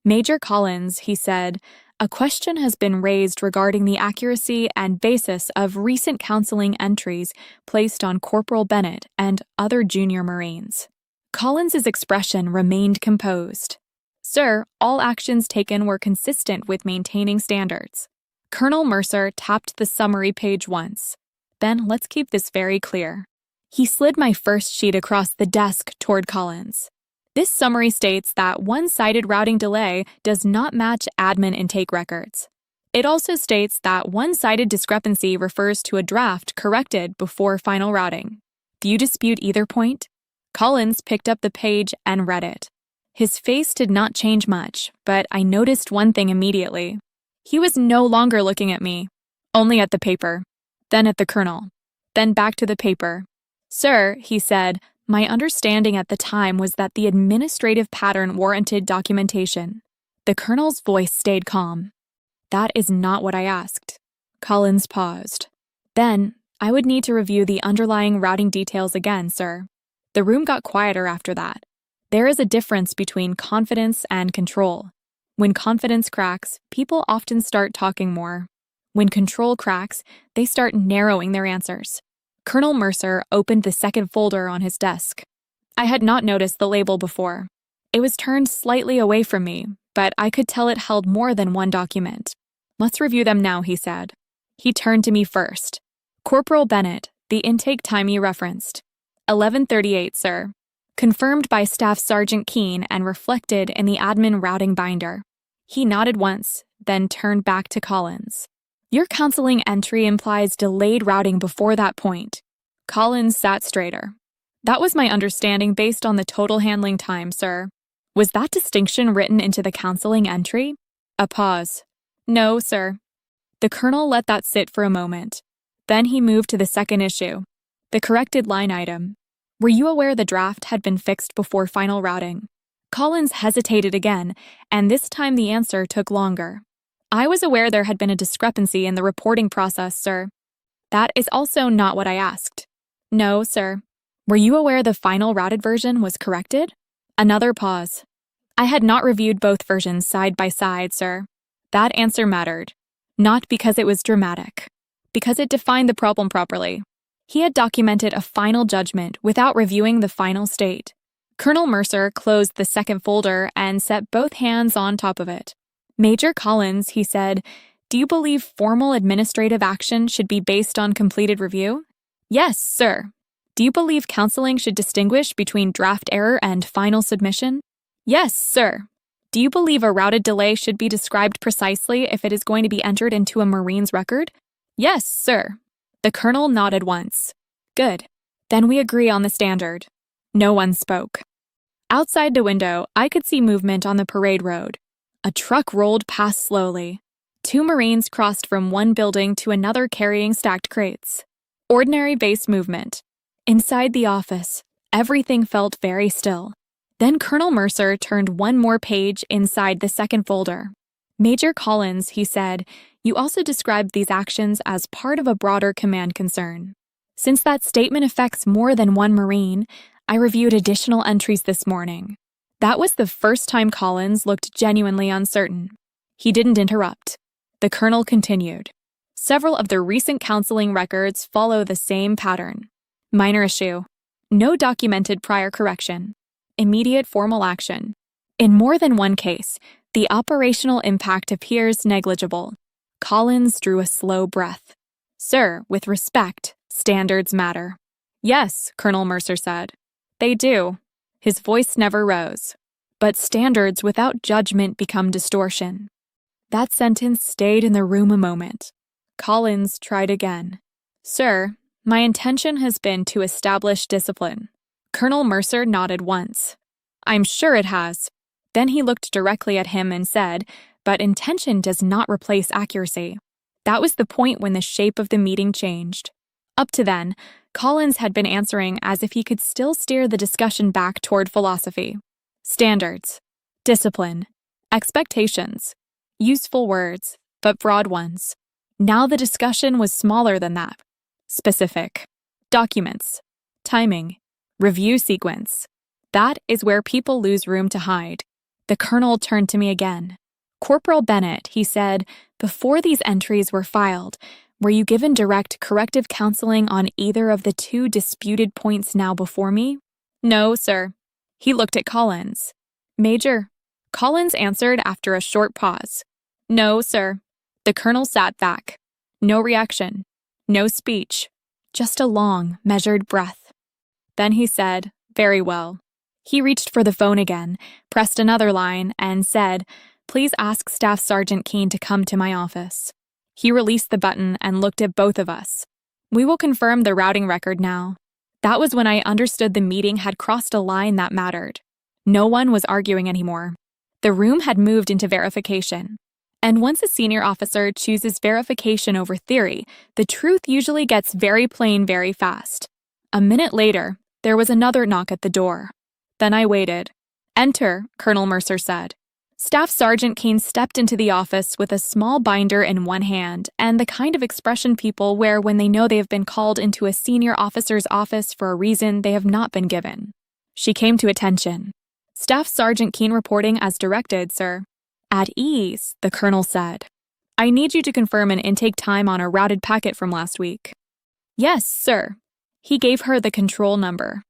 "Major Collins," he said, "a question has been raised regarding the accuracy and basis of recent counseling entries placed on Corporal Bennett and other junior Marines." Collins's expression remained composed. "Sir, all actions taken were consistent with maintaining standards." Colonel Mercer tapped the summary page once. "Then let's keep this very clear." He slid my first sheet across the desk toward Collins. "This summary states that one-sided routing delay does not match admin intake records. It also states that one-sided discrepancy refers to a draft corrected before final routing. Do you dispute either point?" Collins picked up the page and read it. His face did not change much, but I noticed one thing immediately. He was no longer looking at me, only at the paper, then at the colonel, then back to the paper. "Sir," he said, "my understanding at the time was that the administrative pattern warranted documentation." The colonel's voice stayed calm. "That is not what I asked." Collins paused. "Then, I would need to review the underlying routing details again, sir." The room got quieter after that. There is a difference between confidence and control. When confidence cracks, people often start talking more. When control cracks, they start narrowing their answers. Colonel Mercer opened the second folder on his desk. I had not noticed the label before. It was turned slightly away from me, but I could tell it held more than one document. Let's review them now, he said. He turned to me first. Corporal Bennett, the intake time you referenced. 11:38, sir. Confirmed by Staff Sergeant Keene and reflected in the admin routing binder. He nodded once, then turned back to Collins. Your counseling entry implies delayed routing before that point. Collins sat straighter. That was my understanding based on the total handling time, sir. Was that distinction written into the counseling entry? A pause. No, sir. The colonel let that sit for a moment. Then he moved to the second issue. The corrected line item. Were you aware the draft had been fixed before final routing? Collins hesitated again, and this time the answer took longer. I was aware there had been a discrepancy in the reporting process, sir. That is also not what I asked. No, sir. Were you aware the final routed version was corrected? Another pause. I had not reviewed both versions side by side, sir. That answer mattered. Not because it was dramatic. Because it defined the problem properly. He had documented a final judgment without reviewing the final state. Colonel Mercer closed the second folder and set both hands on top of it. Major Collins, he said, do you believe formal administrative action should be based on completed review? Yes, sir. Do you believe counseling should distinguish between draft error and final submission? Yes, sir. Do you believe a routed delay should be described precisely if it is going to be entered into a Marine's record? Yes, sir. The colonel nodded once. Good. Then we agree on the standard. No one spoke. Outside the window, I could see movement on the parade road. A truck rolled past slowly. 2 Marines crossed from one building to another carrying stacked crates. Ordinary base movement. Inside the office, everything felt very still. Then Colonel Mercer turned one more page inside the second folder. Major Collins, he said, you also described these actions as part of a broader command concern. Since that statement affects more than one Marine, I reviewed additional entries this morning. That was the first time Collins looked genuinely uncertain. He didn't interrupt. The colonel continued. Several of the recent counseling records follow the same pattern. Minor issue. No documented prior correction. Immediate formal action. In more than one case, the operational impact appears negligible. Collins drew a slow breath. Sir, with respect, standards matter. Yes, Colonel Mercer said. They do. His voice never rose. But standards without judgment become distortion. That sentence stayed in the room a moment. Collins tried again. Sir, my intention has been to establish discipline. Colonel Mercer nodded once. I'm sure it has. Then he looked directly at him and said, but intention does not replace accuracy. That was the point when the shape of the meeting changed. Up to then, Collins had been answering as if he could still steer the discussion back toward philosophy. Standards, discipline, expectations, useful words, but broad ones. Now the discussion was smaller than that. Specific, documents, timing, review sequence. That is where people lose room to hide. The colonel turned to me again. Corporal Bennett, he said, before these entries were filed, were you given direct corrective counseling on either of the 2 disputed points now before me? No, sir. He looked at Collins. Major. Collins answered after a short pause. No, sir. The colonel sat back. No reaction. No speech. Just a long, measured breath. Then he said, very well. He reached for the phone again, pressed another line, and said, please ask Staff Sergeant Keene to come to my office. He released the button and looked at both of us. We will confirm the routing record now. That was when I understood the meeting had crossed a line that mattered. No one was arguing anymore. The room had moved into verification. And once a senior officer chooses verification over theory, the truth usually gets very plain very fast. A minute later, there was another knock at the door. Then I waited. Enter, Colonel Mercer said. Staff Sergeant Keene stepped into the office with a small binder in one hand and the kind of expression people wear when they know they have been called into a senior officer's office for a reason they have not been given. She came to attention. Staff Sergeant Keene reporting as directed, sir. At ease, the colonel said. I need you to confirm an intake time on a routed packet from last week. Yes, sir. He gave her the control number.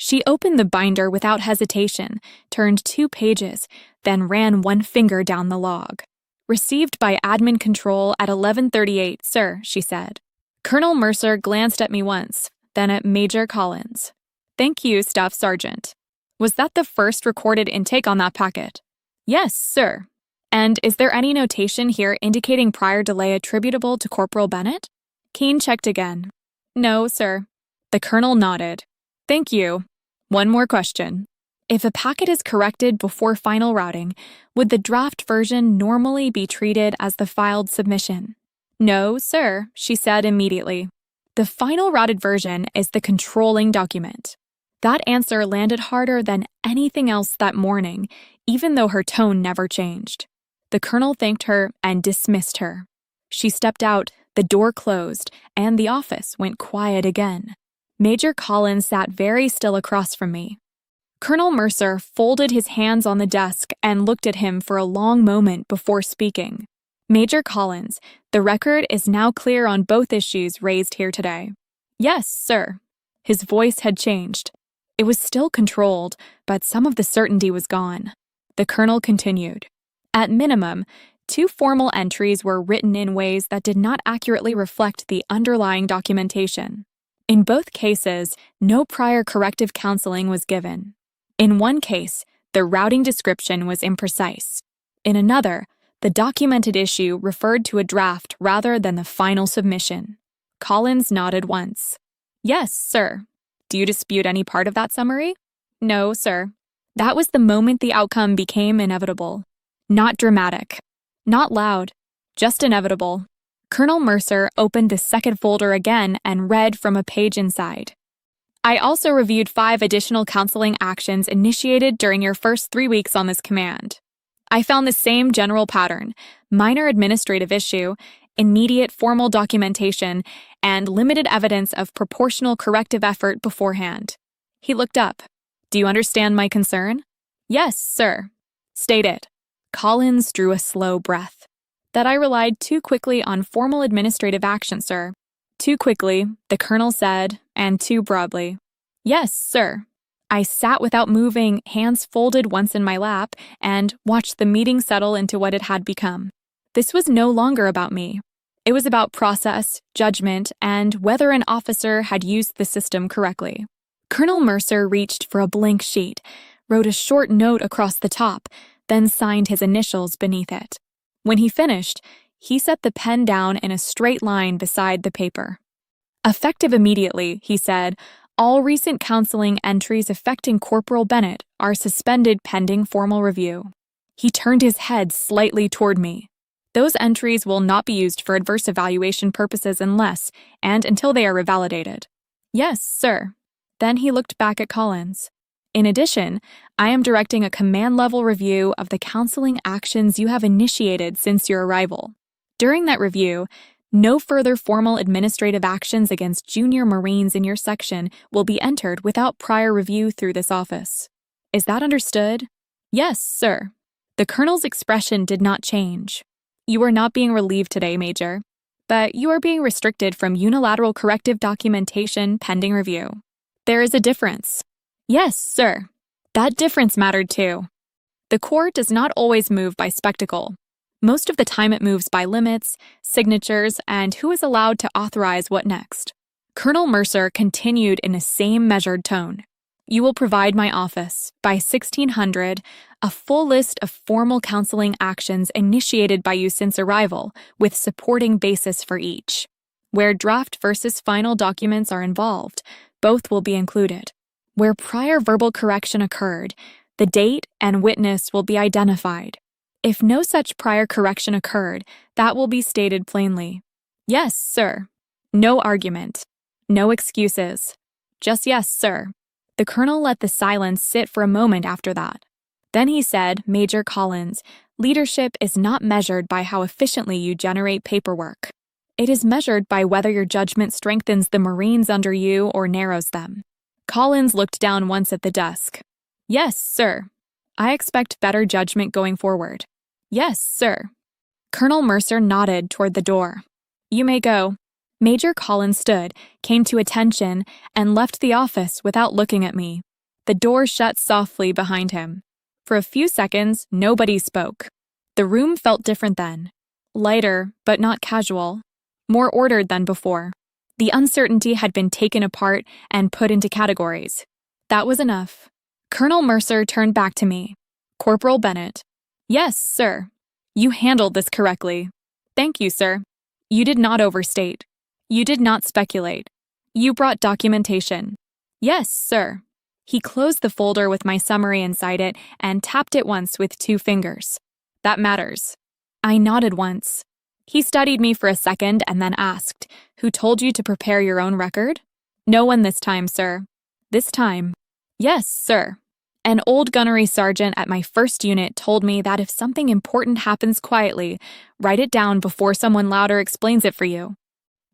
She opened the binder without hesitation, turned 2 pages, then ran one finger down the log. "Received by admin control at 11:38, sir," she said. Colonel Mercer glanced at me once, then at Major Collins. "Thank you, Staff Sergeant. Was that the first recorded intake on that packet?" "Yes, sir." "And is there any notation here indicating prior delay attributable to Corporal Bennett?" Keene checked again. "No, sir." The colonel nodded. "Thank you. One more question. If a packet is corrected before final routing, would the draft version normally be treated as the filed submission?" "No, sir," she said immediately. "The final routed version is the controlling document." That answer landed harder than anything else that morning, even though her tone never changed. The colonel thanked her and dismissed her. She stepped out, the door closed, and the office went quiet again. Major Collins sat very still across from me. Colonel Mercer folded his hands on the desk and looked at him for a long moment before speaking. "Major Collins, the record is now clear on both issues raised here today." "Yes, sir." His voice had changed. It was still controlled, but some of the certainty was gone. The colonel continued. "At minimum, 2 formal entries were written in ways that did not accurately reflect the underlying documentation. In both cases, no prior corrective counseling was given. In one case, the routing description was imprecise. In another, the documented issue referred to a draft rather than the final submission." Collins nodded once. "Yes, sir." "Do you dispute any part of that summary?" "No, sir." That was the moment the outcome became inevitable. Not dramatic. Not loud. Just inevitable. Colonel Mercer opened the second folder again and read from a page inside. "I also reviewed 5 additional counseling actions initiated during your first 3 weeks on this command. I found the same general pattern: minor administrative issue, immediate formal documentation, and limited evidence of proportional corrective effort beforehand." He looked up. "Do you understand my concern?" "Yes, sir." "State it." Collins drew a slow breath. "That I relied too quickly on formal administrative action, sir." "Too quickly," the colonel said, "and too broadly." "Yes, sir." I sat without moving, hands folded once in my lap, and watched the meeting settle into what it had become. This was no longer about me. It was about process, judgment, and whether an officer had used the system correctly. Colonel Mercer reached for a blank sheet, wrote a short note across the top, then signed his initials beneath it. When he finished, he set the pen down in a straight line beside the paper. "Effective immediately," he said, "all recent counseling entries affecting Corporal Bennett are suspended pending formal review." He turned his head slightly toward me. "Those entries will not be used for adverse evaluation purposes unless and until they are revalidated." "Yes, sir." Then he looked back at Collins. "In addition, I am directing a command-level review of the counseling actions you have initiated since your arrival. During that review, no further formal administrative actions against junior Marines in your section will be entered without prior review through this office. Is that understood?" "Yes, sir." The colonel's expression did not change. "You are not being relieved today, Major, but you are being restricted from unilateral corrective documentation pending review. There is a difference." "Yes, sir." That difference mattered too. The Corps does not always move by spectacle. Most of the time it moves by limits, signatures, and who is allowed to authorize what next. Colonel Mercer continued in the same measured tone. "You will provide my office, by 1600, a full list of formal counseling actions initiated by you since arrival, with supporting basis for each. Where draft versus final documents are involved, both will be included. Where prior verbal correction occurred, the date and witness will be identified. If no such prior correction occurred, that will be stated plainly. Yes, sir. No argument. No excuses. Just yes, sir." The colonel let the silence sit for a moment after that. Then he said, "Major Collins, leadership is not measured by how efficiently you generate paperwork. It is measured by whether your judgment strengthens the Marines under you or narrows them." Collins looked down once at the desk. "Yes, sir. I expect better judgment going forward." "Yes, sir." Colonel Mercer nodded toward the door. "You may go." Major Collins stood, came to attention, and left the office without looking at me. The door shut softly behind him. For a few seconds, nobody spoke. The room felt different then. Lighter, but not casual. More ordered than before. The uncertainty had been taken apart and put into categories. That was enough. Colonel Mercer turned back to me. Corporal Bennett. Yes, sir. You handled this correctly. Thank you, sir. You did not overstate. You did not speculate. You brought documentation. Yes, sir. He closed the folder with my summary inside it and tapped it once with 2 fingers. That matters. I nodded once. He studied me for a second and then asked, Who told you to prepare your own record? No one this time, sir. This time? Yes, sir. An old gunnery sergeant at my first unit told me that if something important happens quietly, write it down before someone louder explains it for you.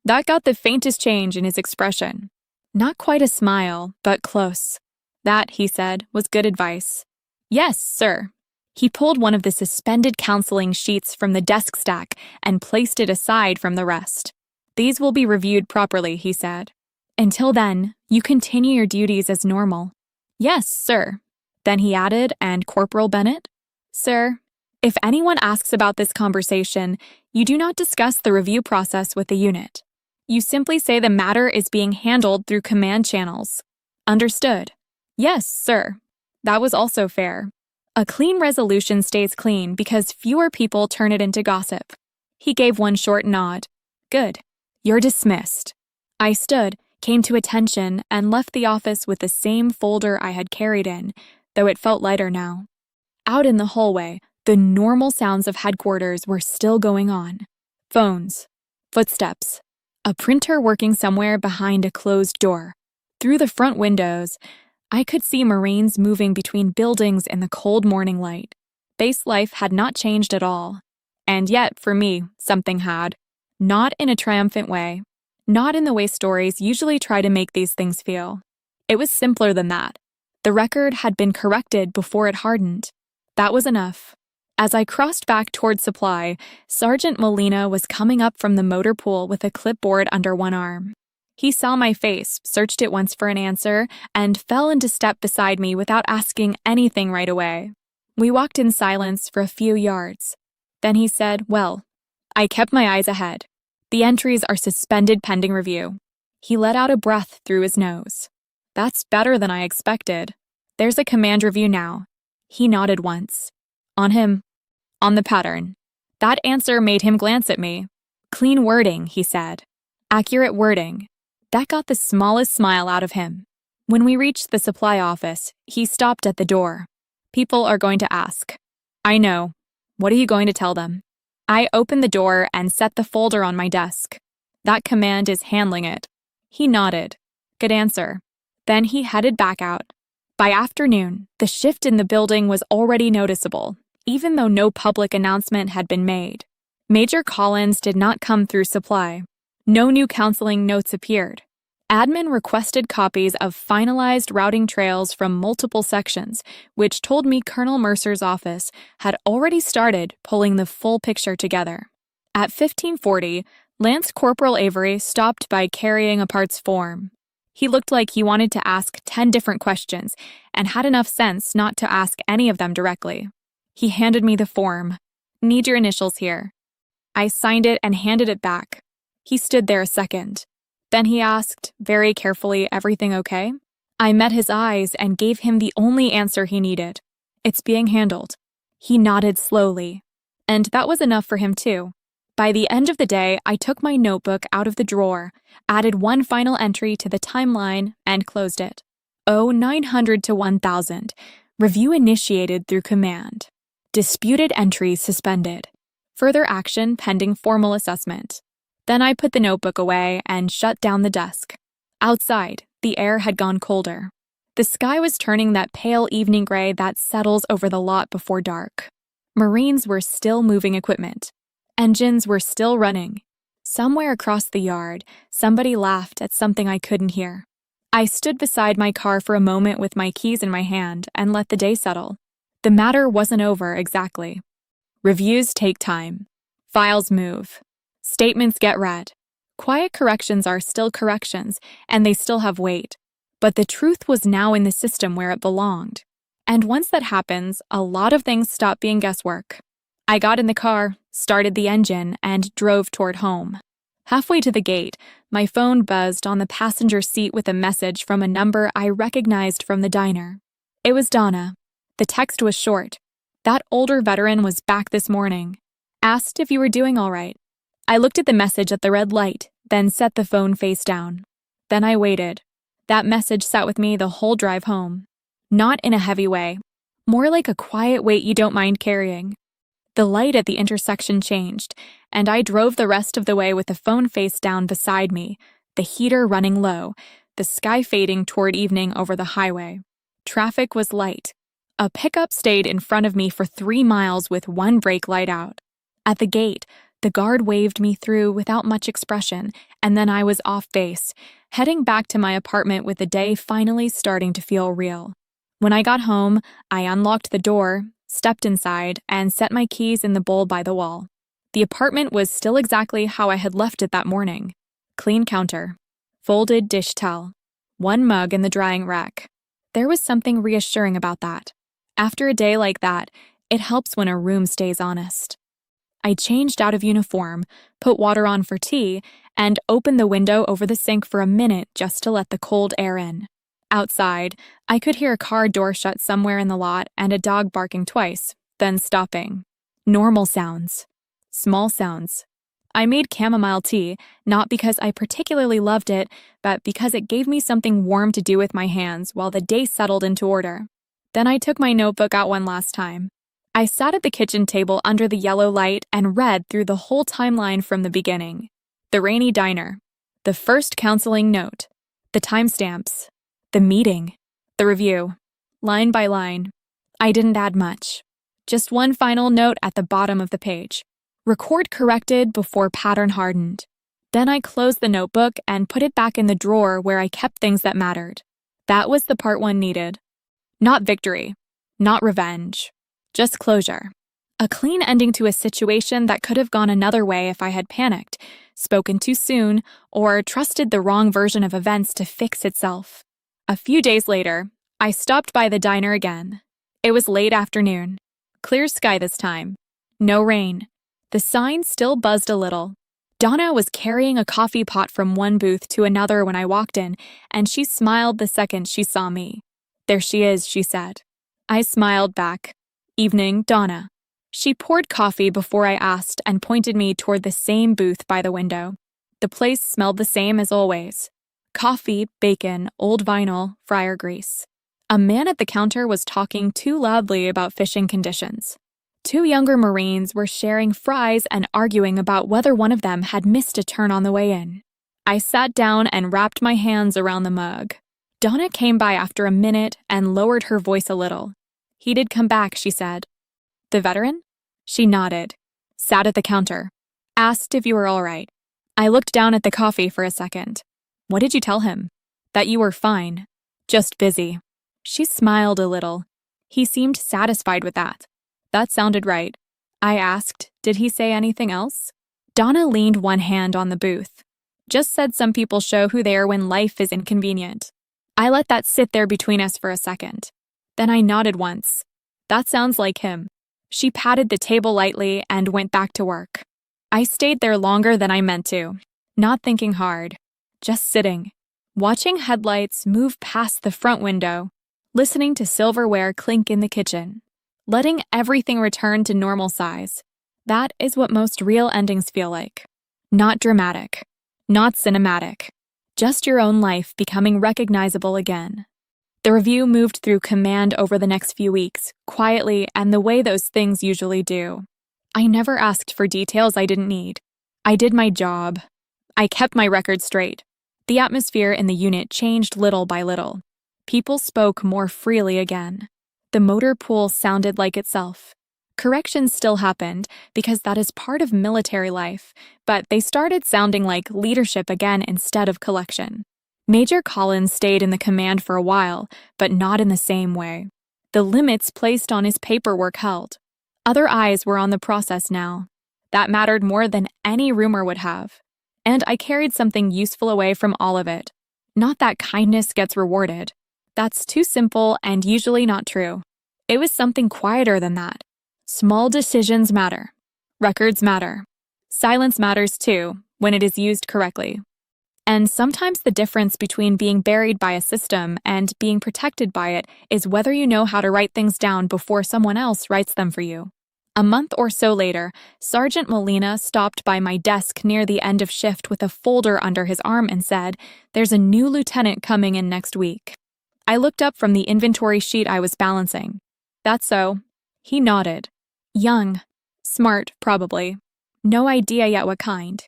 That got the faintest change in his expression. Not quite a smile, but close. That, he said, was good advice. Yes, sir. He pulled one of the suspended counseling sheets from the desk stack and placed it aside from the rest. These will be reviewed properly, he said. Until then, you continue your duties as normal. Yes, sir. Then he added, and Corporal Bennett? Sir, if anyone asks about this conversation, you do not discuss the review process with the unit. You simply say the matter is being handled through command channels. Understood? Yes, sir. That was also fair. A clean resolution stays clean because fewer people turn it into gossip. He gave one short nod. Good. You're dismissed. I stood, came to attention, and left the office with the same folder I had carried in, though it felt lighter now. Out in the hallway, the normal sounds of headquarters were still going on. Phones. Footsteps. A printer working somewhere behind a closed door. Through the front windows, I could see Marines moving between buildings in the cold morning light. Base life had not changed at all. And yet, for me, something had. Not in a triumphant way. Not in the way stories usually try to make these things feel. It was simpler than that. The record had been corrected before it hardened. That was enough. As I crossed back toward supply, Sergeant Molina was coming up from the motor pool with a clipboard under one arm. He saw my face, searched it once for an answer, and fell into step beside me without asking anything right away. We walked in silence for a few yards. Then he said, Well, I kept my eyes ahead. The entries are suspended pending review. He let out a breath through his nose. That's better than I expected. There's a command review now. He nodded once. On him. On the pattern. That answer made him glance at me. Clean wording, he said. Accurate wording. That got the smallest smile out of him. When we reached the supply office, he stopped at the door. People are going to ask. I know. What are you going to tell them? I opened the door and set the folder on my desk. That command is handling it. He nodded. Good answer. Then he headed back out. By afternoon, the shift in the building was already noticeable, even though no public announcement had been made. Major Collins did not come through supply. No new counseling notes appeared. Admin requested copies of finalized routing trails from multiple sections, which told me Colonel Mercer's office had already started pulling the full picture together. At 1540, Lance Corporal Avery stopped by carrying a parts form. He looked like he wanted to ask 10 different questions and had enough sense not to ask any of them directly. He handed me the form. Need your initials here. I signed it and handed it back. He stood there a second. Then he asked, very carefully, everything okay? I met his eyes and gave him the only answer he needed. It's being handled. He nodded slowly. And that was enough for him too. By the end of the day, I took my notebook out of the drawer, added one final entry to the timeline, and closed it. 0900 to 1000. Review initiated through command. Disputed entries suspended. Further action pending formal assessment. Then I put the notebook away and shut down the desk. Outside, the air had gone colder. The sky was turning that pale evening gray that settles over the lot before dark. Marines were still moving equipment. Engines were still running. Somewhere across the yard, somebody laughed at something I couldn't hear. I stood beside my car for a moment with my keys in my hand and let the day settle. The matter wasn't over exactly. Reviews take time. Files move. Statements get read. Quiet corrections are still corrections, and they still have weight. But the truth was now in the system where it belonged. And once that happens, a lot of things stop being guesswork. I got in the car, started the engine, and drove toward home. Halfway to the gate, my phone buzzed on the passenger seat with a message from a number I recognized from the diner. It was Donna. The text was short. That older veteran was back this morning. Asked if you were doing all right. I looked at the message at the red light, then set the phone face down. Then I waited. That message sat with me the whole drive home. Not in a heavy way. More like a quiet weight you don't mind carrying. The light at the intersection changed, and I drove the rest of the way with the phone face down beside me, the heater running low, the sky fading toward evening over the highway. Traffic was light. A pickup stayed in front of me for 3 miles with one brake light out. At the gate, the guard waved me through without much expression, and then I was off base, heading back to my apartment with the day finally starting to feel real. When I got home, I unlocked the door, stepped inside, and set my keys in the bowl by the wall. The apartment was still exactly how I had left it that morning. Clean counter. Folded dish towel. One mug in the drying rack. There was something reassuring about that. After a day like that, it helps when a room stays honest. I changed out of uniform, put water on for tea, and opened the window over the sink for a minute just to let the cold air in. Outside, I could hear a car door shut somewhere in the lot and a dog barking twice, then stopping. Normal sounds. Small sounds. I made chamomile tea, not because I particularly loved it, but because it gave me something warm to do with my hands while the day settled into order. Then I took my notebook out one last time. I sat at the kitchen table under the yellow light and read through the whole timeline from the beginning. The rainy diner. The first counseling note. The timestamps. The meeting. The review. Line by line. I didn't add much. Just one final note at the bottom of the page. Record corrected before pattern hardened. Then I closed the notebook and put it back in the drawer where I kept things that mattered. That was the part one needed. Not victory. Not revenge. Just closure. A clean ending to a situation that could have gone another way if I had panicked, spoken too soon, or trusted the wrong version of events to fix itself. A few days later, I stopped by the diner again. It was late afternoon. Clear sky this time. No rain. The sign still buzzed a little. Donna was carrying a coffee pot from one booth to another when I walked in, and she smiled the second she saw me. There she is, she said. I smiled back. Evening, Donna. She poured coffee before I asked and pointed me toward the same booth by the window. The place smelled the same as always. Coffee, bacon, old vinyl, fryer grease. A man at the counter was talking too loudly about fishing conditions. 2 younger Marines were sharing fries and arguing about whether one of them had missed a turn on the way in. I sat down and wrapped my hands around the mug. Donna came by after a minute and lowered her voice a little. He did come back, she said. The veteran? She nodded. Sat at the counter. Asked if you were all right. I looked down at the coffee for a second. What did you tell him? That you were fine. Just busy. She smiled a little. He seemed satisfied with that. That sounded right. I asked, did he say anything else? Donna leaned one hand on the booth. Just said some people show who they are when life is inconvenient. I let that sit there between us for a second. Then I nodded once. That sounds like him. She patted the table lightly and went back to work. I stayed there longer than I meant to, not thinking hard, just sitting, watching headlights move past the front window, listening to silverware clink in the kitchen, letting everything return to normal size. That is what most real endings feel like. Not dramatic, not cinematic, just your own life becoming recognizable again. The review moved through command over the next few weeks, quietly and the way those things usually do. I never asked for details I didn't need. I did my job. I kept my record straight. The atmosphere in the unit changed little by little. People spoke more freely again. The motor pool sounded like itself. Corrections still happened, because that is part of military life, but they started sounding like leadership again instead of collection. Major Collins stayed in the command for a while, but not in the same way. The limits placed on his paperwork held. Other eyes were on the process now. That mattered more than any rumor would have. And I carried something useful away from all of it. Not that kindness gets rewarded. That's too simple and usually not true. It was something quieter than that. Small decisions matter. Records matter. Silence matters too, when it is used correctly. And sometimes the difference between being buried by a system and being protected by it is whether you know how to write things down before someone else writes them for you. A month or so later, Sergeant Molina stopped by my desk near the end of shift with a folder under his arm and said, "There's a new lieutenant coming in next week." I looked up from the inventory sheet I was balancing. "That's so." He nodded. "Young. Smart, probably. No idea yet what kind."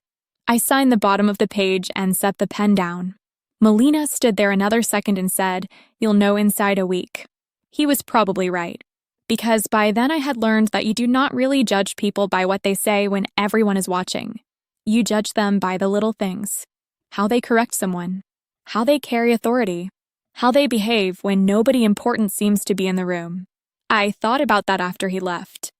I signed the bottom of the page and set the pen down. Molina stood there another second and said, "You'll know inside a week." He was probably right, because by then I had learned that you do not really judge people by what they say when everyone is watching. You judge them by the little things: how they correct someone, how they carry authority, how they behave when nobody important seems to be in the room. I thought about that after he left.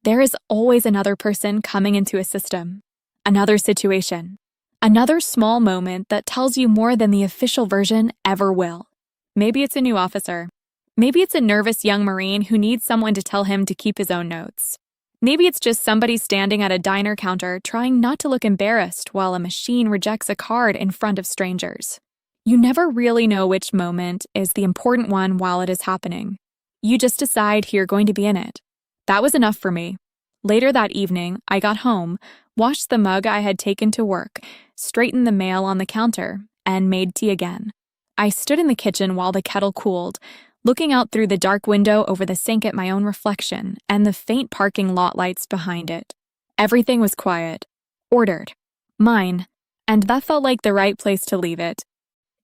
There is always another person coming into a system. Another situation, another small moment that tells you more than the official version ever will. Maybe it's a new officer. Maybe it's a nervous young Marine who needs someone to tell him to keep his own notes. Maybe it's just somebody standing at a diner counter trying not to look embarrassed while a machine rejects a card in front of strangers. You never really know which moment is the important one while it is happening. You just decide you're going to be in it. That was enough for me. Later that evening, I got home, washed the mug I had taken to work, straightened the mail on the counter, and made tea again. I stood in the kitchen while the kettle cooled, looking out through the dark window over the sink at my own reflection and the faint parking lot lights behind it. Everything was quiet, ordered, mine, and that felt like the right place to leave it.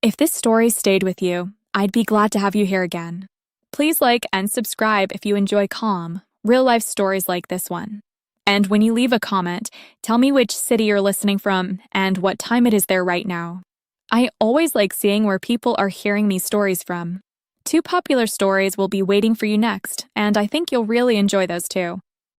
If this story stayed with you, I'd be glad to have you here again. Please like and subscribe if you enjoy calm, real-life stories like this one. And when you leave a comment, tell me which city you're listening from and what time it is there right now. I always like seeing where people are hearing these stories from. 2 popular stories will be waiting for you next, and I think you'll really enjoy those too.